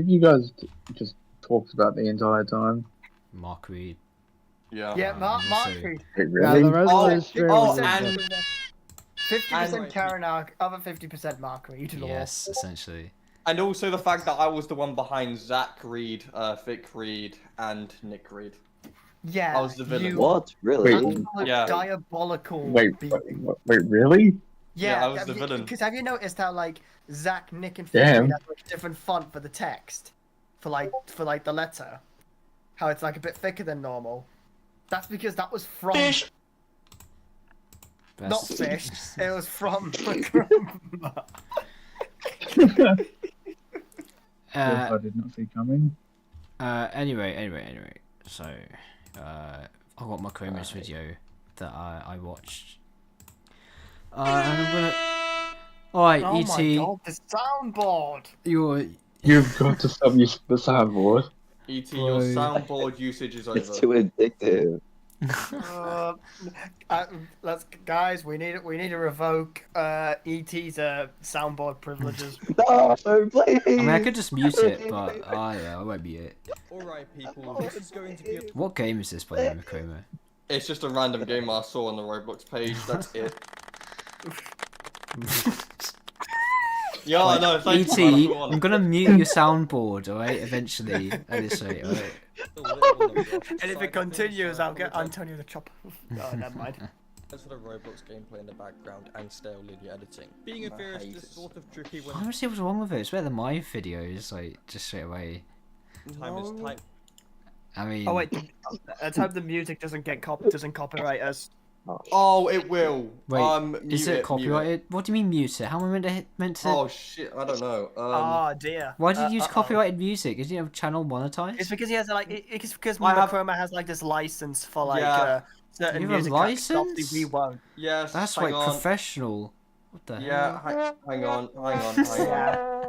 you guys just talked about the entire time? Mark Reed. Yeah. Yeah, Mark Reed. Really? Yeah, the rest of the stream was 50% Karen Ark, other 50% Mark Reed. Yes, essentially. And also the fact that I was the one behind Zach Reed, Vic Reed, and Nick Reed. Yeah. I was the villain. What? Really? Yeah. Diabolical. Wait, really? Yeah, I was the villain. Because have you noticed how like Zach, Nick, and Damn. Vic have like a different font for the text, for the letter, how it's like a bit thicker than normal. That's because that was from. Fish. Not fish. It was from Machroma. I did not see coming. Anyway. So, I got Machroma's video that I watched. And I'm gonna. Alright, Oh ET. my god, the soundboard! You've got to stop using the soundboard. ET, your soundboard usage is over. It's too addictive. Guys, we need to revoke ET's soundboard privileges. No, please. I mean, I could just mute it, but yeah, I won't mute it. Alright, people, this is going to be a... What game is this, by the way, Machroma? It's just a random game I saw on the Roblox page, that's it. Yeah, I know, thank you, ET, man, I'm gonna mute your soundboard, alright, eventually, at this rate, alright? And if it continues, I'll get Antonio the chopper. Oh, never mind. As for the Roblox gameplay in the background and stale linear editing. Being a theorist is sort of tricky when... I don't see what's wrong with it, it's better than my videos, like, just straight away. Time is time. I mean... Oh wait, let's hope the music doesn't copyright us. Oh, it will. Wait, is mute it copyrighted? What do you mean mute it? How am I meant to... Oh shit, I don't know. Oh dear. Why did you use copyrighted music? Isn't your channel monetized? It's because he has it's because Machroma has like this license for like certain You have a music tracks, license? obviously we won't. Yes. That's hang like on. professional. What the hell? Yeah, hang on.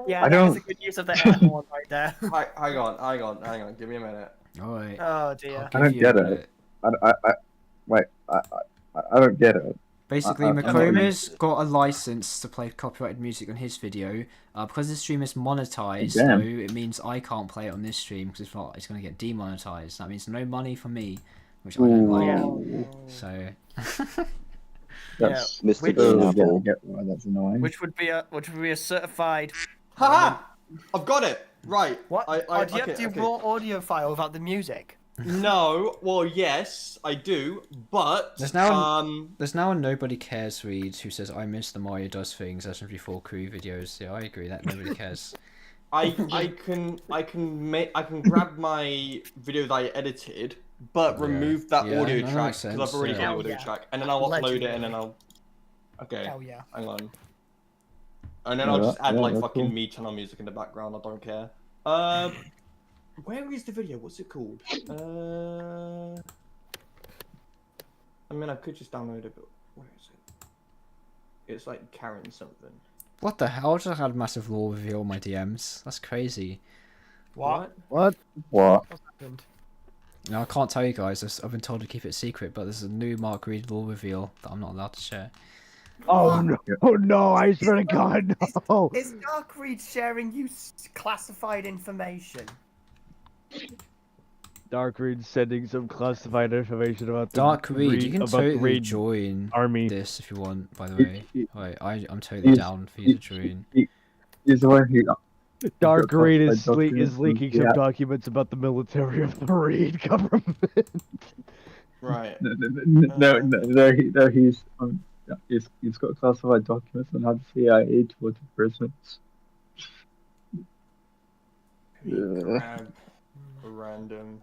Yeah, that's a good use of the air horn right there. Hang on. Give me a minute. Alright. Oh dear. I don't get it. I don't get it. Basically, Machroma's got a license to play copyrighted music on his video. Because the stream is monetized, Damn. though, it means I can't play it on this stream because if not, it's going to get demonetized. That means no money for me, which I don't like. So. That's Mr. Pineapple. Get why that's annoying. Which would be a certified. Haha! I've got it. Right. What? Do you have to do raw audio file without the music? No. Well, yes, I do, but There's now a Nobody Cares read who says I miss the Mario Does Things SMG4 crew videos. Yeah, I agree that nobody cares. I can grab my video that I edited, but remove that audio track because I've already got the audio track, and then I'll upload it, and then I'll. Okay. Hell yeah. Hang on. And then I'll just add like fucking me channel music in the background. I don't care. Where is the video? What's it called? I mean, I could just download it, but where is it? It's like Karen something. What the hell? I just had a massive lore reveal on my DMs. That's crazy. What? What? What's happened? No, I can't tell you guys. I've been told to keep it secret, but there's a new Mark Reed lore reveal that I'm not allowed to share. Oh no! Oh no! I swear to God, no! Is Dark Reed sharing you classified information? Dark Reed sending some classified information about the Dark Reed, you can totally Reed join army. this if you want. By the way, right, I'm totally down for you to join. He's the one who. Dark Reed is leaking some documents about the military of the Reed government. Right. No, he's got classified documents on how the CIA tortured prisoners. Grab a random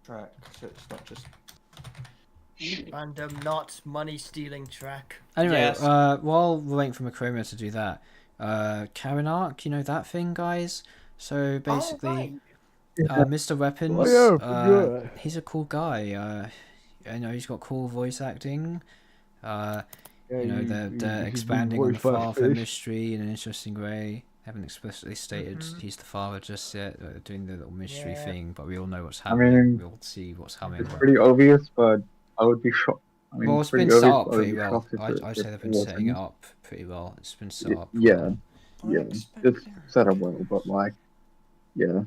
track, so it's not just Random, not money-stealing track. Anyway, Yes. while we're waiting for Machroma to do that, Karen Ark, you know that thing, guys? So basically, Mr. Weapons, he's a cool guy. I know he's got cool voice acting. You know, they're expanding on the father mystery in an interesting way. Haven't explicitly stated he's the father just yet. They're doing the little mystery thing, but we all know what's happening. We'll see what's coming. It's pretty obvious, but I would be shocked. I mean, Well, it's been set up pretty well. I'd say they've been setting it up pretty well. It's been set up. Yeah, it's set up well, but like, yeah.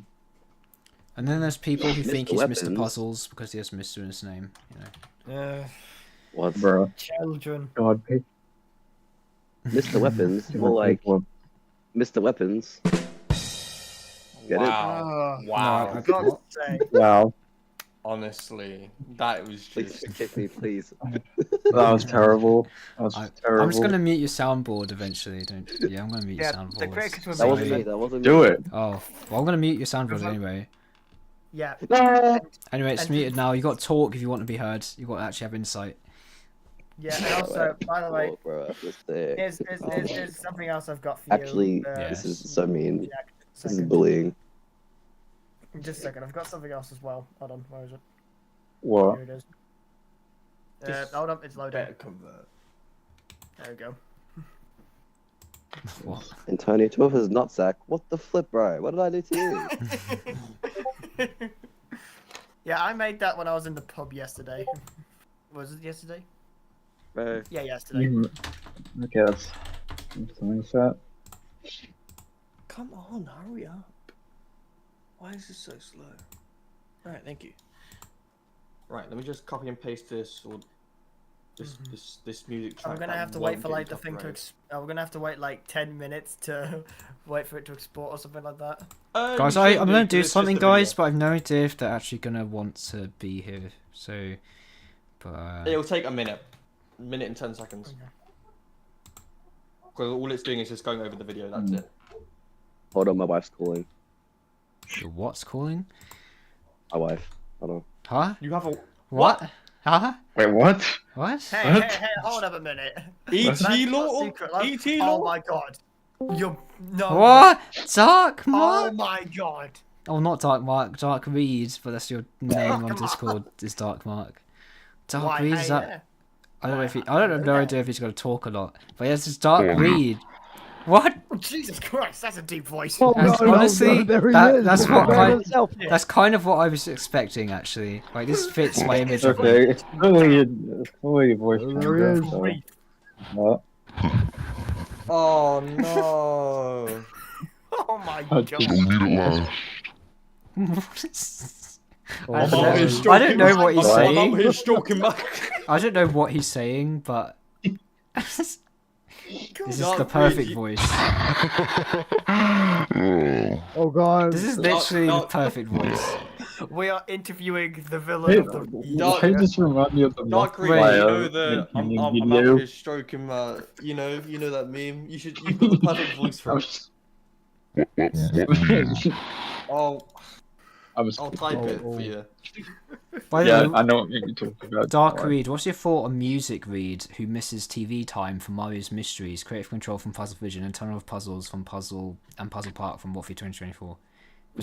And then there's people who think he's Weapons. Mr. Puzzles because he has Mr. in his name. You know. What? Bro. Children. God, Mr. Weapons, more like Mr. Weapons. Get Wow. Oh, Wow. for God's sake. Wow, Honestly, that was Please just. kick me, please. that was terrible. That was terrible. I'm just gonna mute your soundboard eventually. Yeah, I'm gonna mute Yeah, your the soundboard. crickets were That wasn't making me. it. That wasn't me. Do it. Oh, well, I'm gonna mute your soundboard anyway. Yeah. Anyway, it's And- muted now. You got to talk if you want to be heard. You got to actually have insight. Yeah, and also, by the way, Oh, bro, that's sick. here's something else I've got for you. Actually, Yeah. this is so mean. Jack. This is Second. bullying. Just a second, I've got something else as well. Hold on, where is it? What? Here it is. Just Hold on, it's loading. Better convert. There we go. What? Antonio, 12 is not sack. What the flip, bro? What did I do to you? Yeah, I made that when I was in the pub yesterday. Was it yesterday? Bro. Yeah, yesterday. Okay, that's something like that. Come on, hurry up. Why is this so slow? Alright, thank you. Right, let me just copy and paste this or this music track. I'm gonna that have to won't wait for get like me the thing to. copyrighted. We're gonna have to wait like 10 minutes to wait for it to export or something like that. Guys, You I'm shouldn't gonna because do it's just something, a video. guys, but I've no idea if they're actually gonna want to be here. So, but It'll take a minute and 10 seconds. Because all it's doing is just going over the video. That's it. Hold on, my wife's calling. your what's calling? My wife. Hold on. Huh? You have a What? Huh? Wait, what? What? Hey, hey, hold up a minute. E.T. That's not law? secret, love. E.T. Oh law? my god. You're no. What? Dark Oh Mark? my god. Oh, not Dark Mark. Dark Reed, but that's your name on Dark Discord. Is Dark Mark. Dark Why, Reed hey, is that? yeah. I don't know if he. I don't have no Okay. idea if he's gonna talk or not. But yes, it's Dark Reed. What? Oh, Jesus Christ, that's a deep voice. Oh, That's- no, honestly, there he that- is. that's He's what by I- himself. That's kind of what I was expecting, actually. Like, this fits my image of him. Okay, it's totally your voice There he changer, is. so... What? Oh no. Oh my Oh, god. geez. I I'm don't out here know, I stroking don't know what he's I'm out saying. here stroking my. I don't know what he's saying, but this is the Dark perfect Reed, voice. Oh god. This is literally the perfect voice. We are interviewing the villain of the. Why does this remind me of the Dark Reed, Mothfire you know the I'm out video? here stroking my, you know that meme. You've got the perfect voice for it. I'll type it for you. By the Yeah, way, I know what you're talking about. Dark Reed, what's your thought on Music Reed, who misses TV time from Mario's Mysteries, Creative Control from Puzzle Vision, and Tunnel of Puzzles from Puzzle Park from Warfare 2024?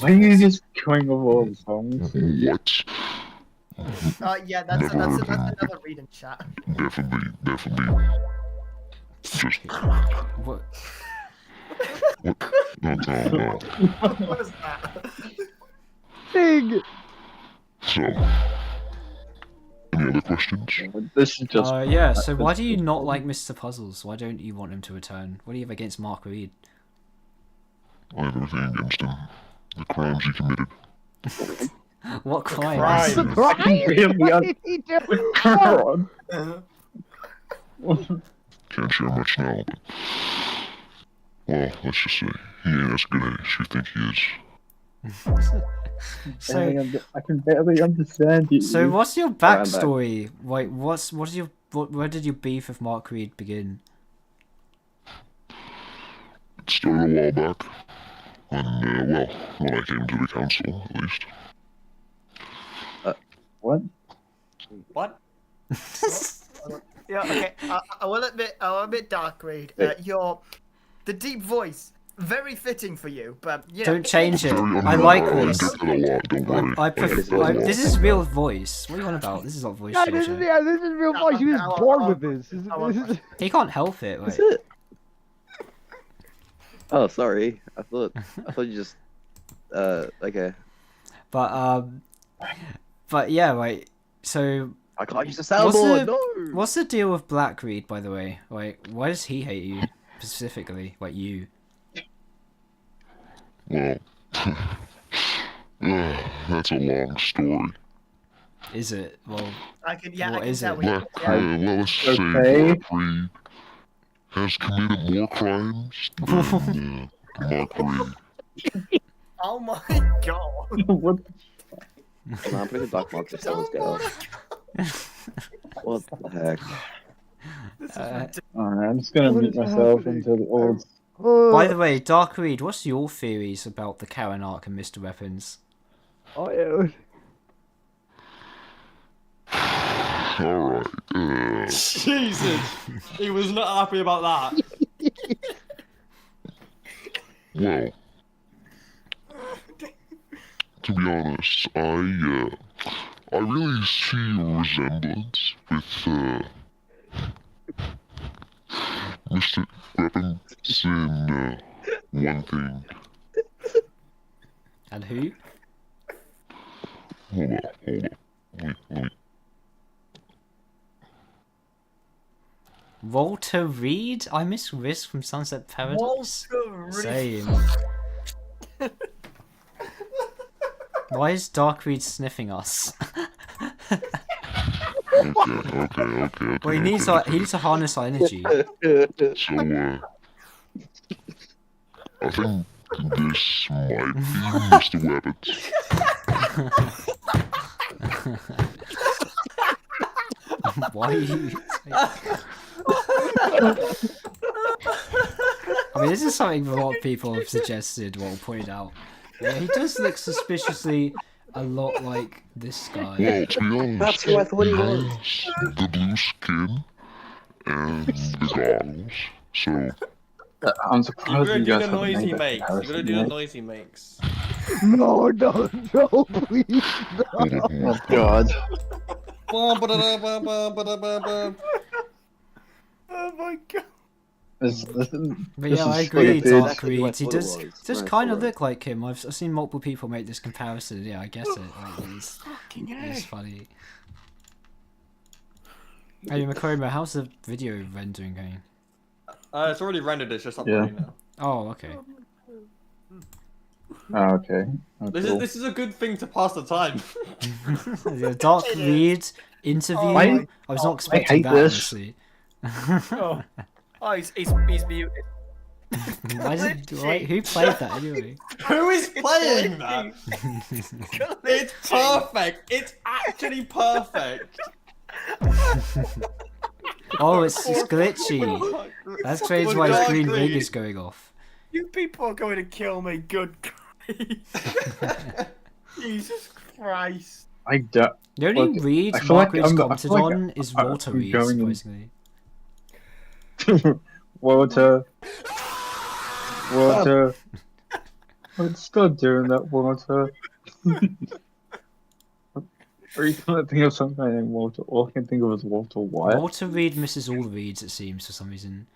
Why are you just going over all the songs? What? Yeah, that's another read in chat. Definitely. Just What? no. What was that? Big. So, any other questions? This is just. Yeah, so why do you not like Mr. Puzzles? Why don't you want him to return? What do you have against Mark Reed? I have everything against him. The crimes he committed. What crimes? Crimes. Really What did he do? God. Can't share much now, but well, let's just say he ain't as good as you think he is. So, I can barely understand you. so what's your I'm back. backstory? Like, where did your beef with Mark Reed begin? It started a while back when I came to the council, at least. What? What? Yeah, okay. I will admit, Dark Reed. The deep voice, very fitting for you, but you know. Don't change it. Very I like unreliable. this. I get that a lot, don't worry. I get that prefer. a lot. This is real voice. What are you on about? This is not voice Yeah, this is changer. real voice. He was I want- born I with want- this. This is- I want- this is- He can't help it. That's Like, it. Oh, sorry. I thought you just. Okay. but yeah, right. So I can't use the What's soundboard. the- No. what's the deal with Black Reed, by the way? Like, why does he hate you specifically? Like you? Well, that's a long story. Is it? Well, I can What is tell. it? we- Well, let's just say Okay. Black Reed has committed more crimes than Mark Reed. Oh my god. What? And I'm putting the Dark Mark to someone's girl. What the heck? Alright, I'm just gonna What mute is myself happening? until the odds. By the way, Dark Reed, what's your theories about the Karen arc and Mr. Weapons? Oh yeah. Alright, Jesus, he was not happy about that. well, to be honest, I really see a resemblance with, Mr. Weapons in, one thing. And who? Hold on. Wait. Walter Reed? I miss Risk from Sunset Paradise. Walter Reed. Same. Why is Dark Reed sniffing us? Okay. Well, he needs to harness our energy. So, I think this might be Mr. Weapons. Why are you... I mean, this is something a lot of people have suggested, well, pointed out. Yeah, he does look suspiciously a lot like this guy. Well, to be honest, That's who I thought he was. has the blue skin and the goggles, so... I'm You surprised gotta you do guys the haven't noise made he that makes. You gotta comparison do the yet. noise he makes. No, please. No. Oh god. Oh my god. This But this yeah, I is agree, footage. Dark Reed. He does Right, kind of right. look like him. I've seen multiple people make this comparison. Yeah, I guess it. Like, it's funny. Hey, Machroma, how's the video rendering going? It's already rendered. It's just uploading now. Oh, okay. Oh, okay. Oh, cool. This is a good thing to pass the time. The Dark Reed interview. I was not expecting hate that, this. honestly. Oh, he's muted. Who played that anyway? Who is playing that? It's perfect. It's actually perfect. Oh, it's glitchy. That explains why his Dark green ring Reed. is going off. You people are going to kill me. Good grief. Jesus Christ. I don't. The only Look, Reed I feel Mark like Reed's I'm- I commented feel like on is I'm Walter Reed, going in- surprisingly. Walter. Stop doing that, Walter. Or you can't think of some guy named Walter. All I can think of is Walter White. Walter Reed misses all the Reeds, it seems, for some reason.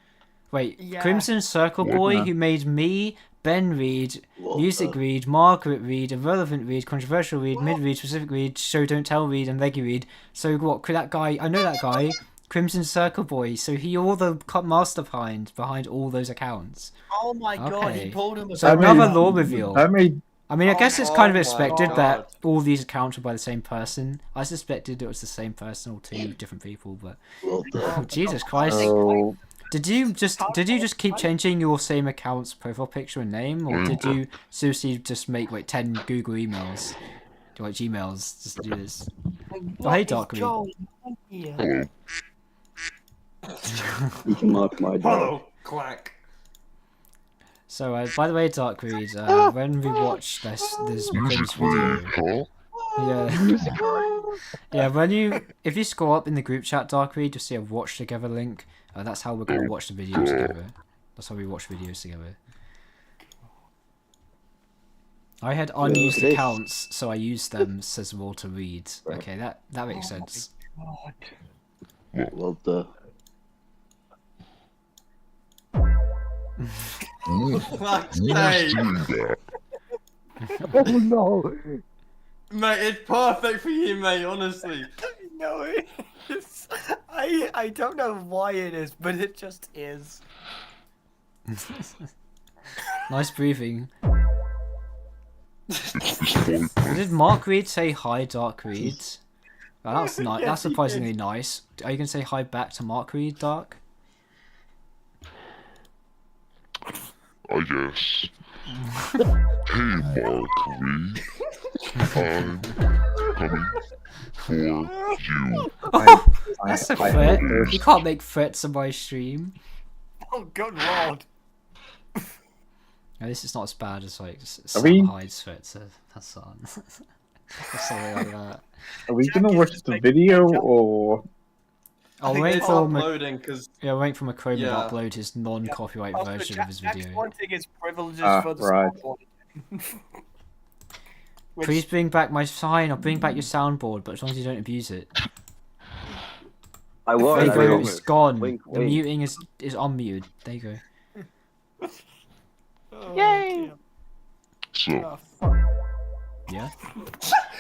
Wait, Yeah. Crimson Circle Yeah. Boy, who made me, Ben Reed, Music Reed, Margaret Reed, Irrelevant Reed, Controversial Reed, Mid Reed, Specific Reed, Show Don't Tell Reed, and Leggy Reed. So what, could that guy, I know that guy, Crimson Circle Boy, so he all the mastermind behind all those accounts. Oh my god, he Okay. pulled him. So another lore reveal. How many? I mean, I guess it's kind of Oh my expected God. that all these accounts were by the same person. I suspected it was the same person or two different people, but oh, Jesus Christ! Oh, Did you just keep changing your same account's profile picture and name, or did you seriously just make like 10 Google emails, like Gmails, just to do this? Oh, hey, Dark Reed. Hello. You can mark my dog. Oh, quack. So, by the way, Dark Reed, when we watch this Music video, Reed, huh? yeah, if you scroll up in the group chat, Dark Reed, you'll see a watch together link. That's how we're gonna watch the videos together. That's how we watch videos together. I had unused it is. accounts, so I used them. Says Walter Reed. Okay, that makes sense. Well, duh. Fuck's Who's sake. doing that? Oh no. Mate, it's perfect for you, mate, honestly. No, it is. I don't know why it is, but it just is. Nice breathing. It's funny. Did Mark Reed say hi, Dark Reed? Oh, that's nice. Yes, That's he surprisingly nice. Are you gonna say hi back to Mark Reed, Dark? I guess. Hey, Mark Reed. I'm coming for you. That's a I threat. hope You can't make threats on my stream. Oh, good lord. No, this is not as bad as like Are we- Sam Hyde's threats to Hassan. Or something like that. Are we gonna watch the video or? I'll think wait it's for uploading because Yeah, wait for Machroma to Yeah. upload his non-copyright Also, version of his Jack's video. wanting his privileges Ah, for the right. soundboard. Which- Please bring back my sign. I'll bring back your soundboard, but as long as you don't abuse it. I won't. There I you go. promise. It's gone. Wink, The wink. muting is unmuted. There you go. Oh, Yay! dear. So, Oh, fuck. Yeah.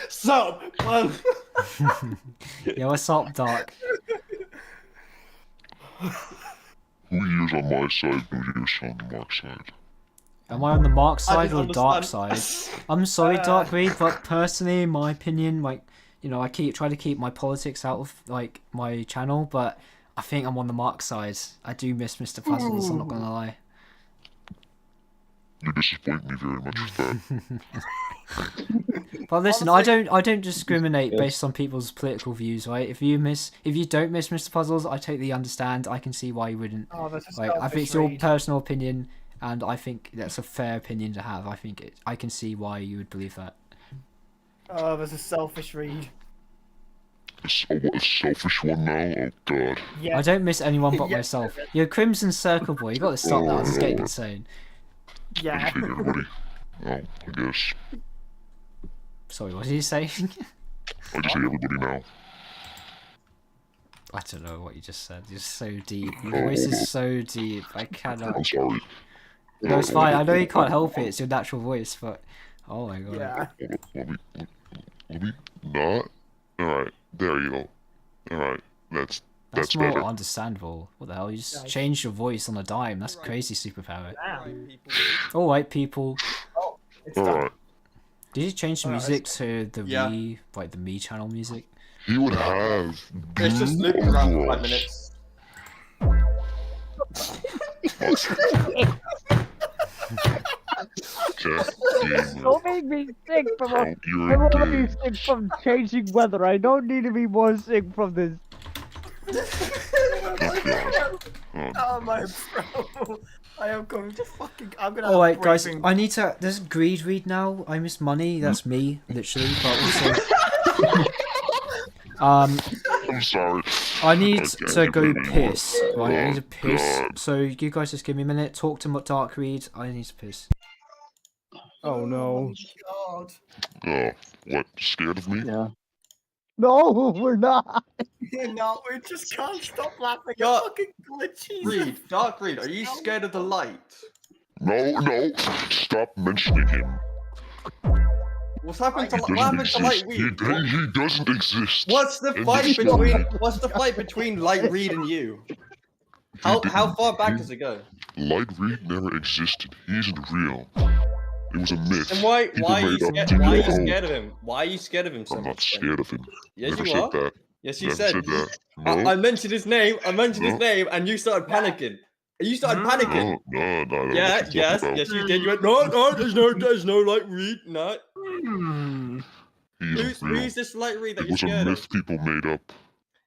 so Yeah. What's up, Dark? who years on my side, who years on Mark's side? Am I on the Mark side didn't or the Dark understand. side? I'm sorry, Dark Reed, but personally, in my opinion, like, you know, I try to keep my politics out of like my channel, but I think I'm on the Mark side. I do miss Mr. Puzzles. I'm not gonna lie. You disappoint me very much with that. But listen, I don't discriminate based on people's political views, right? If you don't miss Mr. Puzzles, I totally understand. I can see why you wouldn't. Oh, that's a Like, I think it's selfish your read. personal opinion, and I think that's a fair opinion to have. I can see why you would believe that. Oh, there's a selfish read. A selfish one now? Oh god. Yeah. I don't miss anyone but Yeah. myself. You're Crimson Circle Boy. You got to stop that. It's getting insane. Yeah. Hey, everybody. Oh, I guess. Sorry, what did you say? I just say everybody now. I don't know what you just said. You're so deep. Your voice is so deep. I cannot. I'm sorry. No, it's fine. I know you can't help it. It's your natural voice, but oh my god. Yeah. Let me not. Alright, there you go. Alright, that's That's more better. understandable. What the hell? You just changed your voice on a dime. That's crazy superpower. Damn. Alright, people. It's done. Alright. Did you change the music to the Yeah. Me, like the Me channel music? He would have. it's just blue looping around for 5 overalls. minutes. Okay, gamer. Don't make me sick from Count your I'm already days. sick from changing weather. I don't need to be more sick from this. Oh my bro. I am going to fucking. I'm gonna. Alright, have guys. briefing. I need to. There's greed read now. I miss money. That's me, literally. But also. I'm sorry. I need Okay, to go anymore. piss. Right, I need to Oh, piss. God. So you guys just give me a minute. Talk to Dark Reed. I need to piss. Oh no. God. What? Scared of me? Yeah. No, we're not. No, we just can't stop laughing Yeah. at fucking glitches. Reed, Dark Reed, are you scared of the light? No. Stop mentioning him. What's happened to He what happened doesn't to Light exist. Reed? He doesn't exist. What's the End fight of story. between What's the fight between Light Reed and you? How far back does it go? Light Reed never existed. He isn't real. It was a myth. And why People are you made up scared? to Why are you get home. scared of him? Why are you scared of him so I'm not much? then? scared of him. Yes, Never you said are. that. Yes, you Never said. said that. No. I mentioned his name. I mentioned his No. name, and you started panicking. You started panicking. No. I don't know Yeah, what you're yes, talking yes, about. you did. You went, no, there's no Light Reed, no. He isn't real. Who's this Light Reed that It you're was a scared of? myth people made up.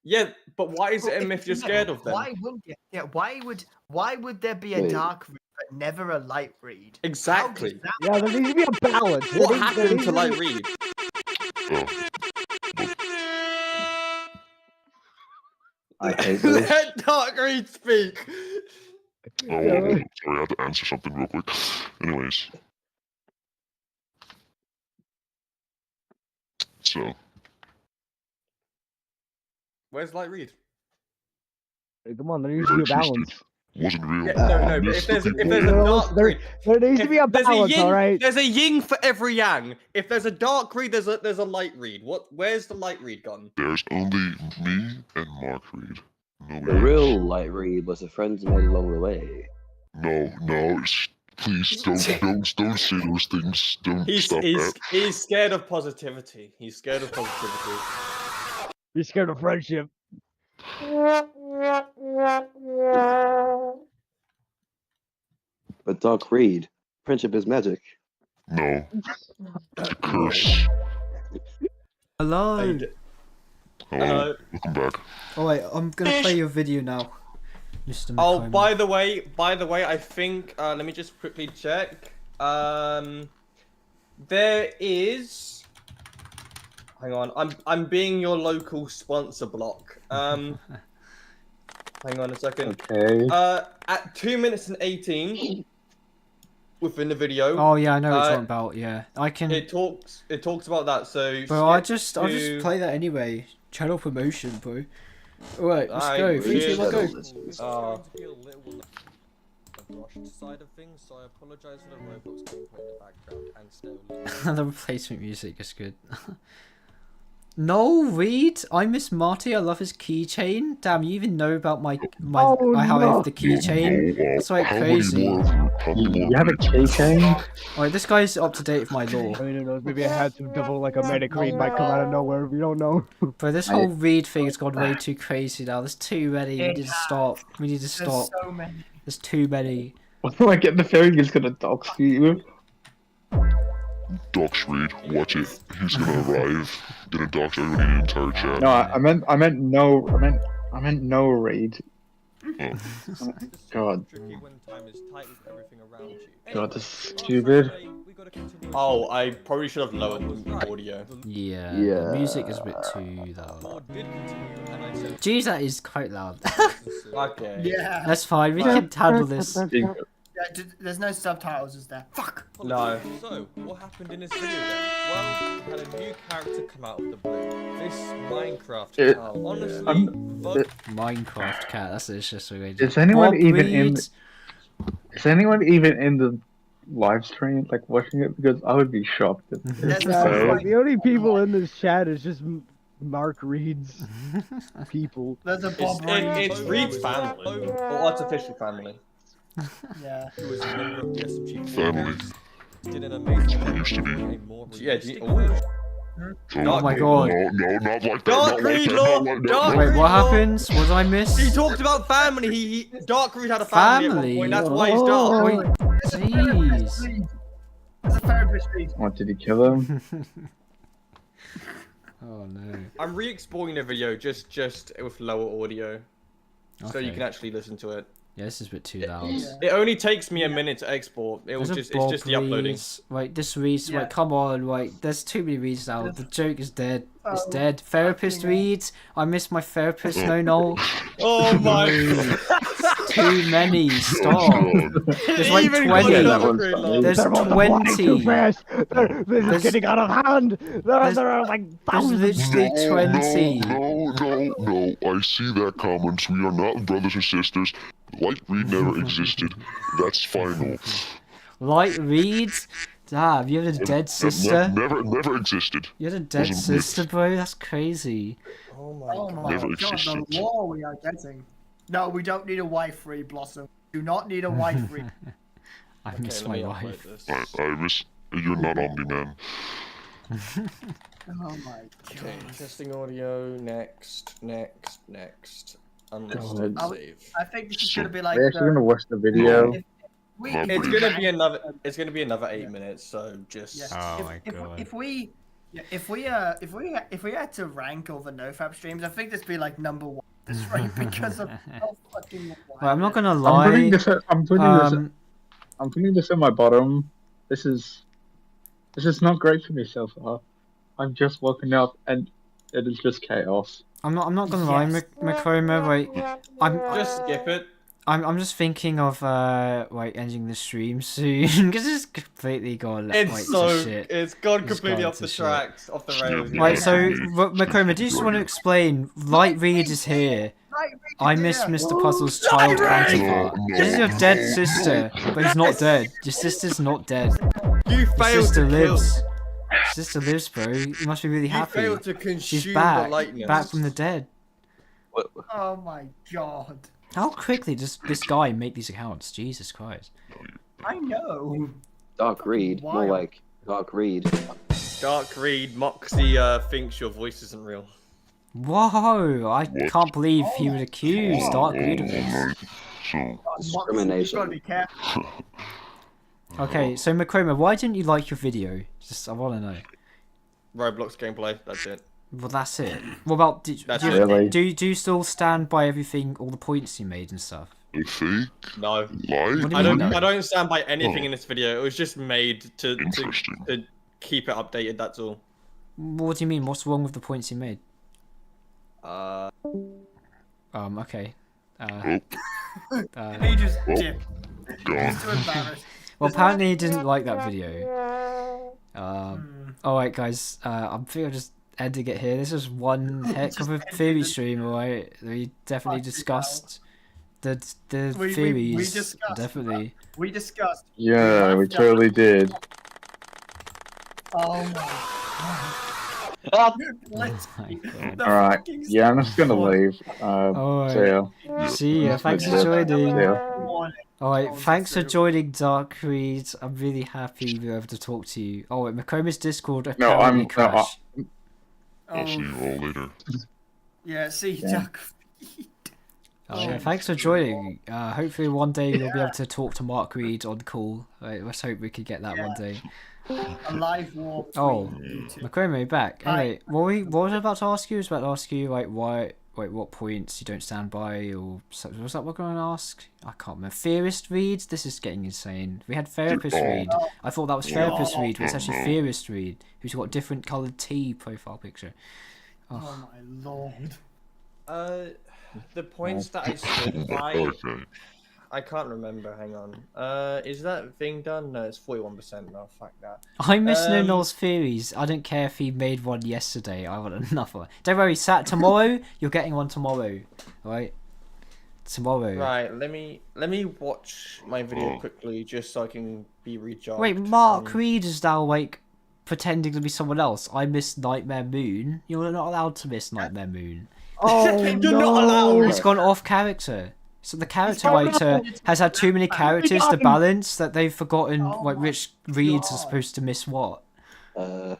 Yeah, but why is it a myth you're scared of then? Why wouldn't you? Yeah, why would there be a Wait. dark read but never a light read? Exactly. Yeah, there needs to be a balance. There What needs- there happened needs to be- Light Reed? Oh, I hate this. Let Dark Reed speak. sorry, I had to answer something real quick. Anyways. So, Where's Light Reed? Hey, come on, there needs to be a balance. existed. Wasn't real. Yeah, no, but Myth if there's that a people made dark up. Reed, There needs to be a there's balance, yin, all right? There's a yin for every yang. If there's a Dark Reed, there's a Light Reed. Where's the Light Reed gone? There's only me and Mark Reed. No The else. real Light Reed was the friends made along the way. No, please don't say those things. Don't stop that. He's scared of positivity. He's scared of positivity. You're scared of friendship. But Dark Reed, friendship is magic. No. It's a curse. Hello. Hello. Welcome back. Oh wait, I'm gonna play your video now, Mr. Oh, McCormick. by the way, I think let me just quickly check. There is. Hang on, I'm being your local sponsor block. Hang on a second. Okay. At 2 minutes and 18 within the video. Oh yeah, I know what you're talking about. Yeah, I can. It talks about that. So. Bro, I'll just play that anyway. Channel promotion, bro. Alright, let's go. 3, 2, 1, go. Side of things, so I apologize for the Roblox gameplay in the background and still. The replacement music is good. No, Reed, I miss Marty. I love his keychain. Damn, you even know about my how I have the keychain. That's like crazy. You have a keychain? Alright, this guy's up to date with my lore. I mean, who knows? Maybe I had some double like a medic read might come out of nowhere. We don't know. Bro, this whole Reed thing has gone way too crazy now. There's too many. We need to stop. We need to stop. There's so many. There's too many. What do I get the feeling he's gonna dox you? Dox Reed, watch it. He's gonna arrive. Gonna dox everybody in the entire chat. No, I meant no raid. Oh. God. God, this is stupid. Oh, I probably should have lowered the audio. Yeah. Yeah. The music is a bit too loud. Jeez, that is quite loud. Okay. Yeah. That's fine. We can handle this. Yeah, there's no subtitles, is there? Fuck. No. So, what happened in this video then? Well, we had a new character come out of the blue. This Minecraft cat. Honestly, Minecraft cat. That's just a way. Is anyone even in? Is anyone even in the live stream, like watching it? Because I would be shocked. The only people in this chat is just Mark Reed's people. There's a Bob It's Reed's family. Or artificial family. Yeah. Who was a member of the SMG Family. Did an amazing It used to be. Yeah, Oh my god. No, not like that. Dark Reed, Wait, what happens? What did I miss? He talked about family. He Dark Reed had a family. At one point. That's why he's dark. Wait, jeez. There's a therapist reason. What, did he kill him? Oh no. I'm re-exporting the video just with lower audio, so you Okay. can actually listen to it. Yeah, this is a bit too loud. It only takes me a minute to export. It's just the uploading. Wait, this reads. Wait, come on. Wait, there's too many reads now. The joke is dead. It's dead. Therapist reads. I miss my therapist. No. Oh my Too many. Stop. There's like 20. There's 20. This is getting out of hand. There are like There's thousands. literally 20. No. I see that comments. We are not brothers and sisters. Light Reed never existed. That's final. Light reads. Damn, you had a dead sister. Never existed. You had a dead Wasn't myth. sister, bro. That's crazy. Oh my Never god, existed. the law we are getting. No, we don't need a wife read, Blossom. Do not need a wife read. I miss my wife. I miss. You're not Omni Man. Oh my god. Okay, testing audio. Next. Unlisted save. I think this is gonna be like. We're actually gonna watch the video. It's gonna be another 8 minutes. So just. Oh my god. If we had to rank all the nofab streams, I think this would be like number 1 this rank because of how fucking. Well, I'm not gonna I'm lie. putting this at my bottom. This is not great for me so far. I've just woken up and it is just chaos. I'm not gonna lie, Machroma. Wait, Just skip it. I'm just thinking of ending the stream soon because it's completely gone. It's gone completely off the tracks, off the rails. Right, so Machroma, do you just want to explain? Light Reed is here. I miss Mr. Puzzle's child counterpart. This is your dead sister, but he's not dead. Your sister's not dead. You failed to lives. Your sister lives, bro. You must be really happy. failed to consume She's back, the lightness. back from the dead. Oh my god. How quickly does this guy make these accounts? Jesus Christ. I know. Dark Reed, more like Dark Reed. Dark Reed, Moxie thinks your voice isn't real. Whoa! I can't believe he would accuse Dark Reed of this. So, You've got to be careful. Okay, so Machroma, why didn't you like your video? Just I want to know. Roblox gameplay. That's it. Well, that's it. What about That's do you still stand by everything, all the points you made and stuff? I think. No. What do I you mean, don't. no? I don't stand by anything Oh. in this video. It was just made to Interesting. keep it updated. That's all. What do you mean? What's wrong with the points you made? Okay. He just Oh. dipped. Gone. He's too embarrassed. Well, apparently he didn't like that video. Alright, guys. I'm thinking of just ending it here. This was one heck of a theory stream, alright? We definitely discussed the theories. We discussed. Definitely. We discussed. Yeah, we totally did. Oh my Oh, Let's. God. Alright, yeah, I'm just gonna leave. Alright. So, See ya. Thanks for Yeah. joining. Yeah. Alright, thanks for joining Dark Reed. I'm really happy we were able to talk to you. Oh, wait, Machoma's Discord apparently crashed. I'll see you all later. Yeah, see you, Yeah. Duck. Yeah, thanks for joining. Hopefully one day you'll be able to talk to Mark Reed on call. Right, let's hope we could get that one day. A live war. Oh, between you two. Machroma, you're back. Hi. Anyway, what was I about to ask you? I was about to ask you like what points you don't stand by, or was that what I was going to ask? I can't remember. Theorist Reed? This is getting insane. We had Therapist Reed. I thought that was Therapist Reed, but it's actually Theorist Reed, who's got a different coloured T profile picture. Oh my lord. The points that I stood by. Okay. I can't remember. Hang on. Is that thing done? No, it's 41%. No, fuck that. I miss No Noel's theories. I don't care if he made one yesterday. I want another one. Don't worry, tomorrow you're getting one tomorrow, right? Tomorrow. Right. Let me watch my video quickly just so I can be recharged. Wait, Mark Reed is now like pretending to be someone else. I miss Nightmare Moon. You're not allowed to miss Nightmare Moon. Oh, You're no. not allowed. It's gone off character. So the character writer has had too many characters to balance that they've forgotten which reads are supposed to miss what. Oh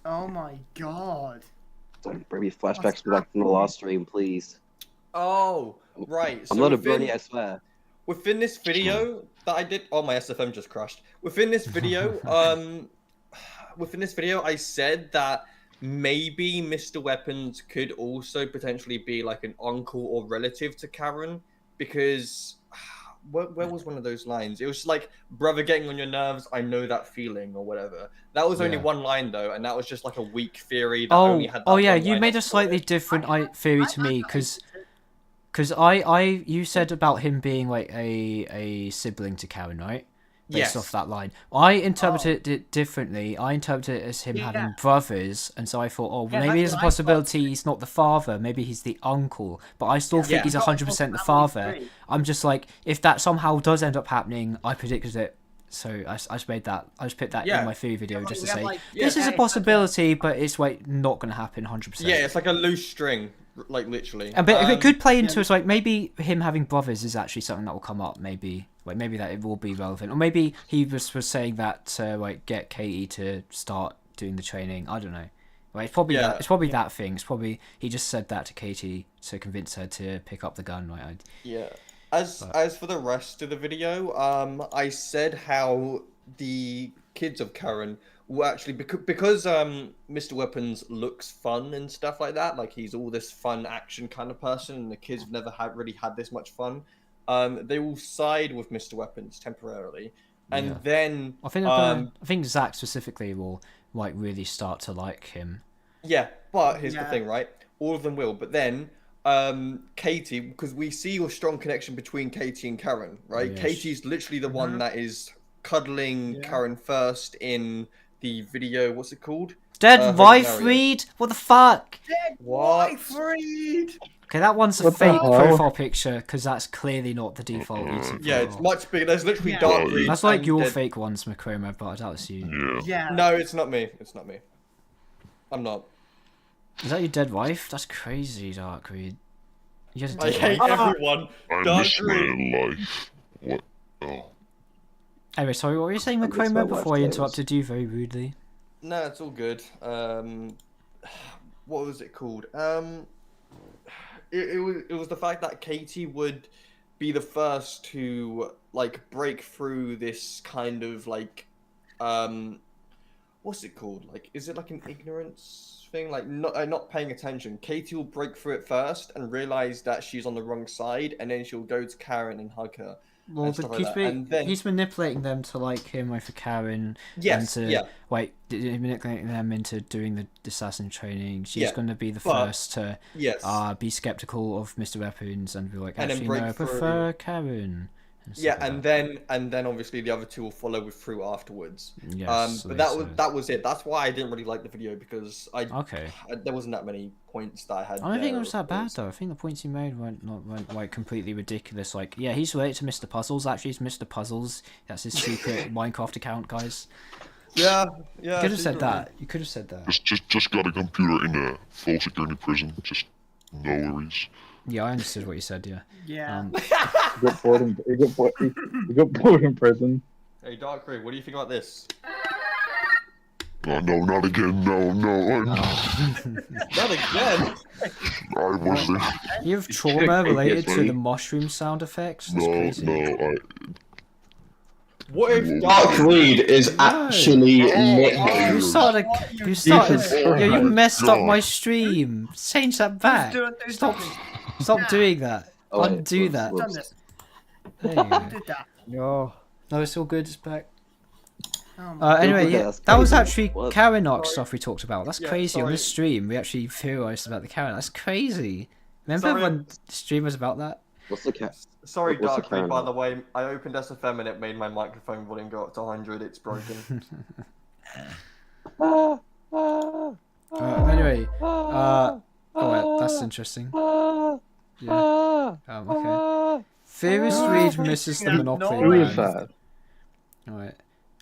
my god. Don't bring me flashbacks back from the last stream, please. Oh, right. I'm so not a within- brony, I swear. Within this video that I did, oh, my SFM just crashed. Within this video, I said that maybe Mr. Weapons could also potentially be like an uncle or relative to Karen, because where was one of those lines? It was like, brother getting on your nerves, I know that feeling, or whatever. That was only one line though, and that was just like a weak theory that only had that yeah, one you line made a of slightly it. different theory to me, because you said about him being like a sibling to Karen, right? Based Yes. off that line. I interpreted it differently. I interpreted it as him having brothers, and so I thought, maybe there's a possibility he's not the father, maybe he's the uncle, but I still think he's 100% the father. I'm just like, if that somehow does end up happening, I predicted it, so I just put that in my theory video just to say, this is a possibility, but it's like not going to happen 100%. Yeah, it's like a loose string, like literally. But it could play into like maybe him having brothers is actually something that will come up. Maybe that it will be relevant, or maybe he was saying that to like get Katie to start doing the training. I don't know. Like it's probably that. It's probably that thing. It's probably he just said that to Katie to convince her to pick up the gun. Right? Yeah. As for the rest of the video, I said how the kids of Karen will actually because Mr. Weapons looks fun and stuff like that. Like he's all this fun action kind of person, and the kids have never really had this much fun. They will side with Mr. Weapons temporarily, and then I think Zach specifically will like really start to like him. Yeah, but here's the thing, right? All of them will, but then Katie, because we see a strong connection between Katie and Karen, right? Yes. Katie's literally the one that is cuddling Karen first in the video. What's it called? Dead wife Reed? What the fuck? Dead What? wife Reed. Okay, that one's a What the fake hell? profile picture because that's clearly not the default YouTube. Yeah, it's much bigger. There's literally Yeah. dark Reed. That's like and your dead- fake ones, Machroma, but I doubt it's you. Yeah. Yeah. No, it's not me. It's not me. I'm not. Is that your dead wife? That's crazy, Dark Reed. You had a I dead hate wife? everyone. I Dark miss Reed. my life. What? Oh. Anyway, sorry, what were you saying, I miss my Machroma, wife before I too. interrupted you very rudely? No, it's all good. What was it called? It was the fact that Katie would be the first to like break through this kind of like what's it called? Like, is it like an ignorance thing? Like, not paying attention. Katie will break through it first and realize that she's on the wrong side, and then she'll go to Karen and hug her. Well, and but stuff like that. And then he's manipulating them to like him over Karen. Yes, and to, yeah. Wait, manipulating them into doing the assassin training. She's Yeah, going to be the but- first to yes. be skeptical of Mr. Weapons and be like, And then actually, break no, I through. prefer Karen. And stuff Yeah, like and then obviously the other two will follow with through afterwards. Yes, but so that was it. That's why I didn't really like the video because Okay. there wasn't that many points that I had. I don't think it there, was that of bad course. though. I think the points he made weren't like completely ridiculous. Like, yeah, he's related to Mr. Puzzles. Actually, he's Mr. Puzzles. That's his secret Minecraft account, guys. Yeah. You could have said that. You could have said that. Just got a computer in a full security prison. Just no worries. Yeah, I understood what you said. Yeah. Yeah. He got bored in prison. Hey, Dark Ray, what do you think about this? No, not again. No. Not again. I was there. You have trauma related to the mushroom sound effects. That's crazy. No. What if Dark Reed is actually You started. Yeah, you messed up my stream. Change that back. Stop doing that. Oh, wait, Undo that. Done this. There you go. Did that. No. No, it's all good. It's back. Oh my Anyway, Okay, yeah, that's that was crazy. actually What? Karen arc stuff we talked about. That's Yeah, crazy. On sorry. this stream, we actually theorized about the Karen. That's crazy. Remember Sorry. when the stream was about that? What's the cat? Sorry, What's the Dark Ray, Karen by one? the way, I opened SFM and it made my microphone volume go up to 100. It's broken. Anyway, oh wait, that's interesting. Yeah. Okay. Theorist Reed misses the Monopoly Who is round. that? Alright.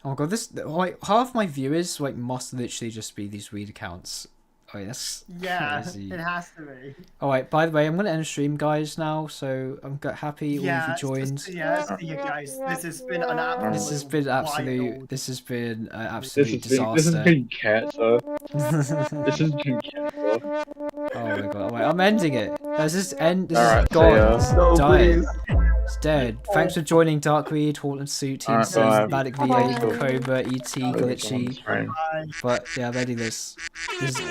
Oh my god, this like half my viewers like must literally just be these Reed accounts. Oh, that's crazy. it has to be. Alright, by the way, I'm gonna end stream, guys, now, so I'm happy all Yeah, of you joined. see you guys. This has been an absolute. This has been wild. This has been an This absolute has disaster. been cancer. This has been cancer. Oh my god! Wait, I'm ending it. This is end. This Alright, is gone. see It's ya. dying. It's dead. Thanks for joining Darkweed, Haunted Suit, Team Alright, C, bye. Manic VA, Cobra, ET, Glitchy. Right. But yeah, I'm ending this. This is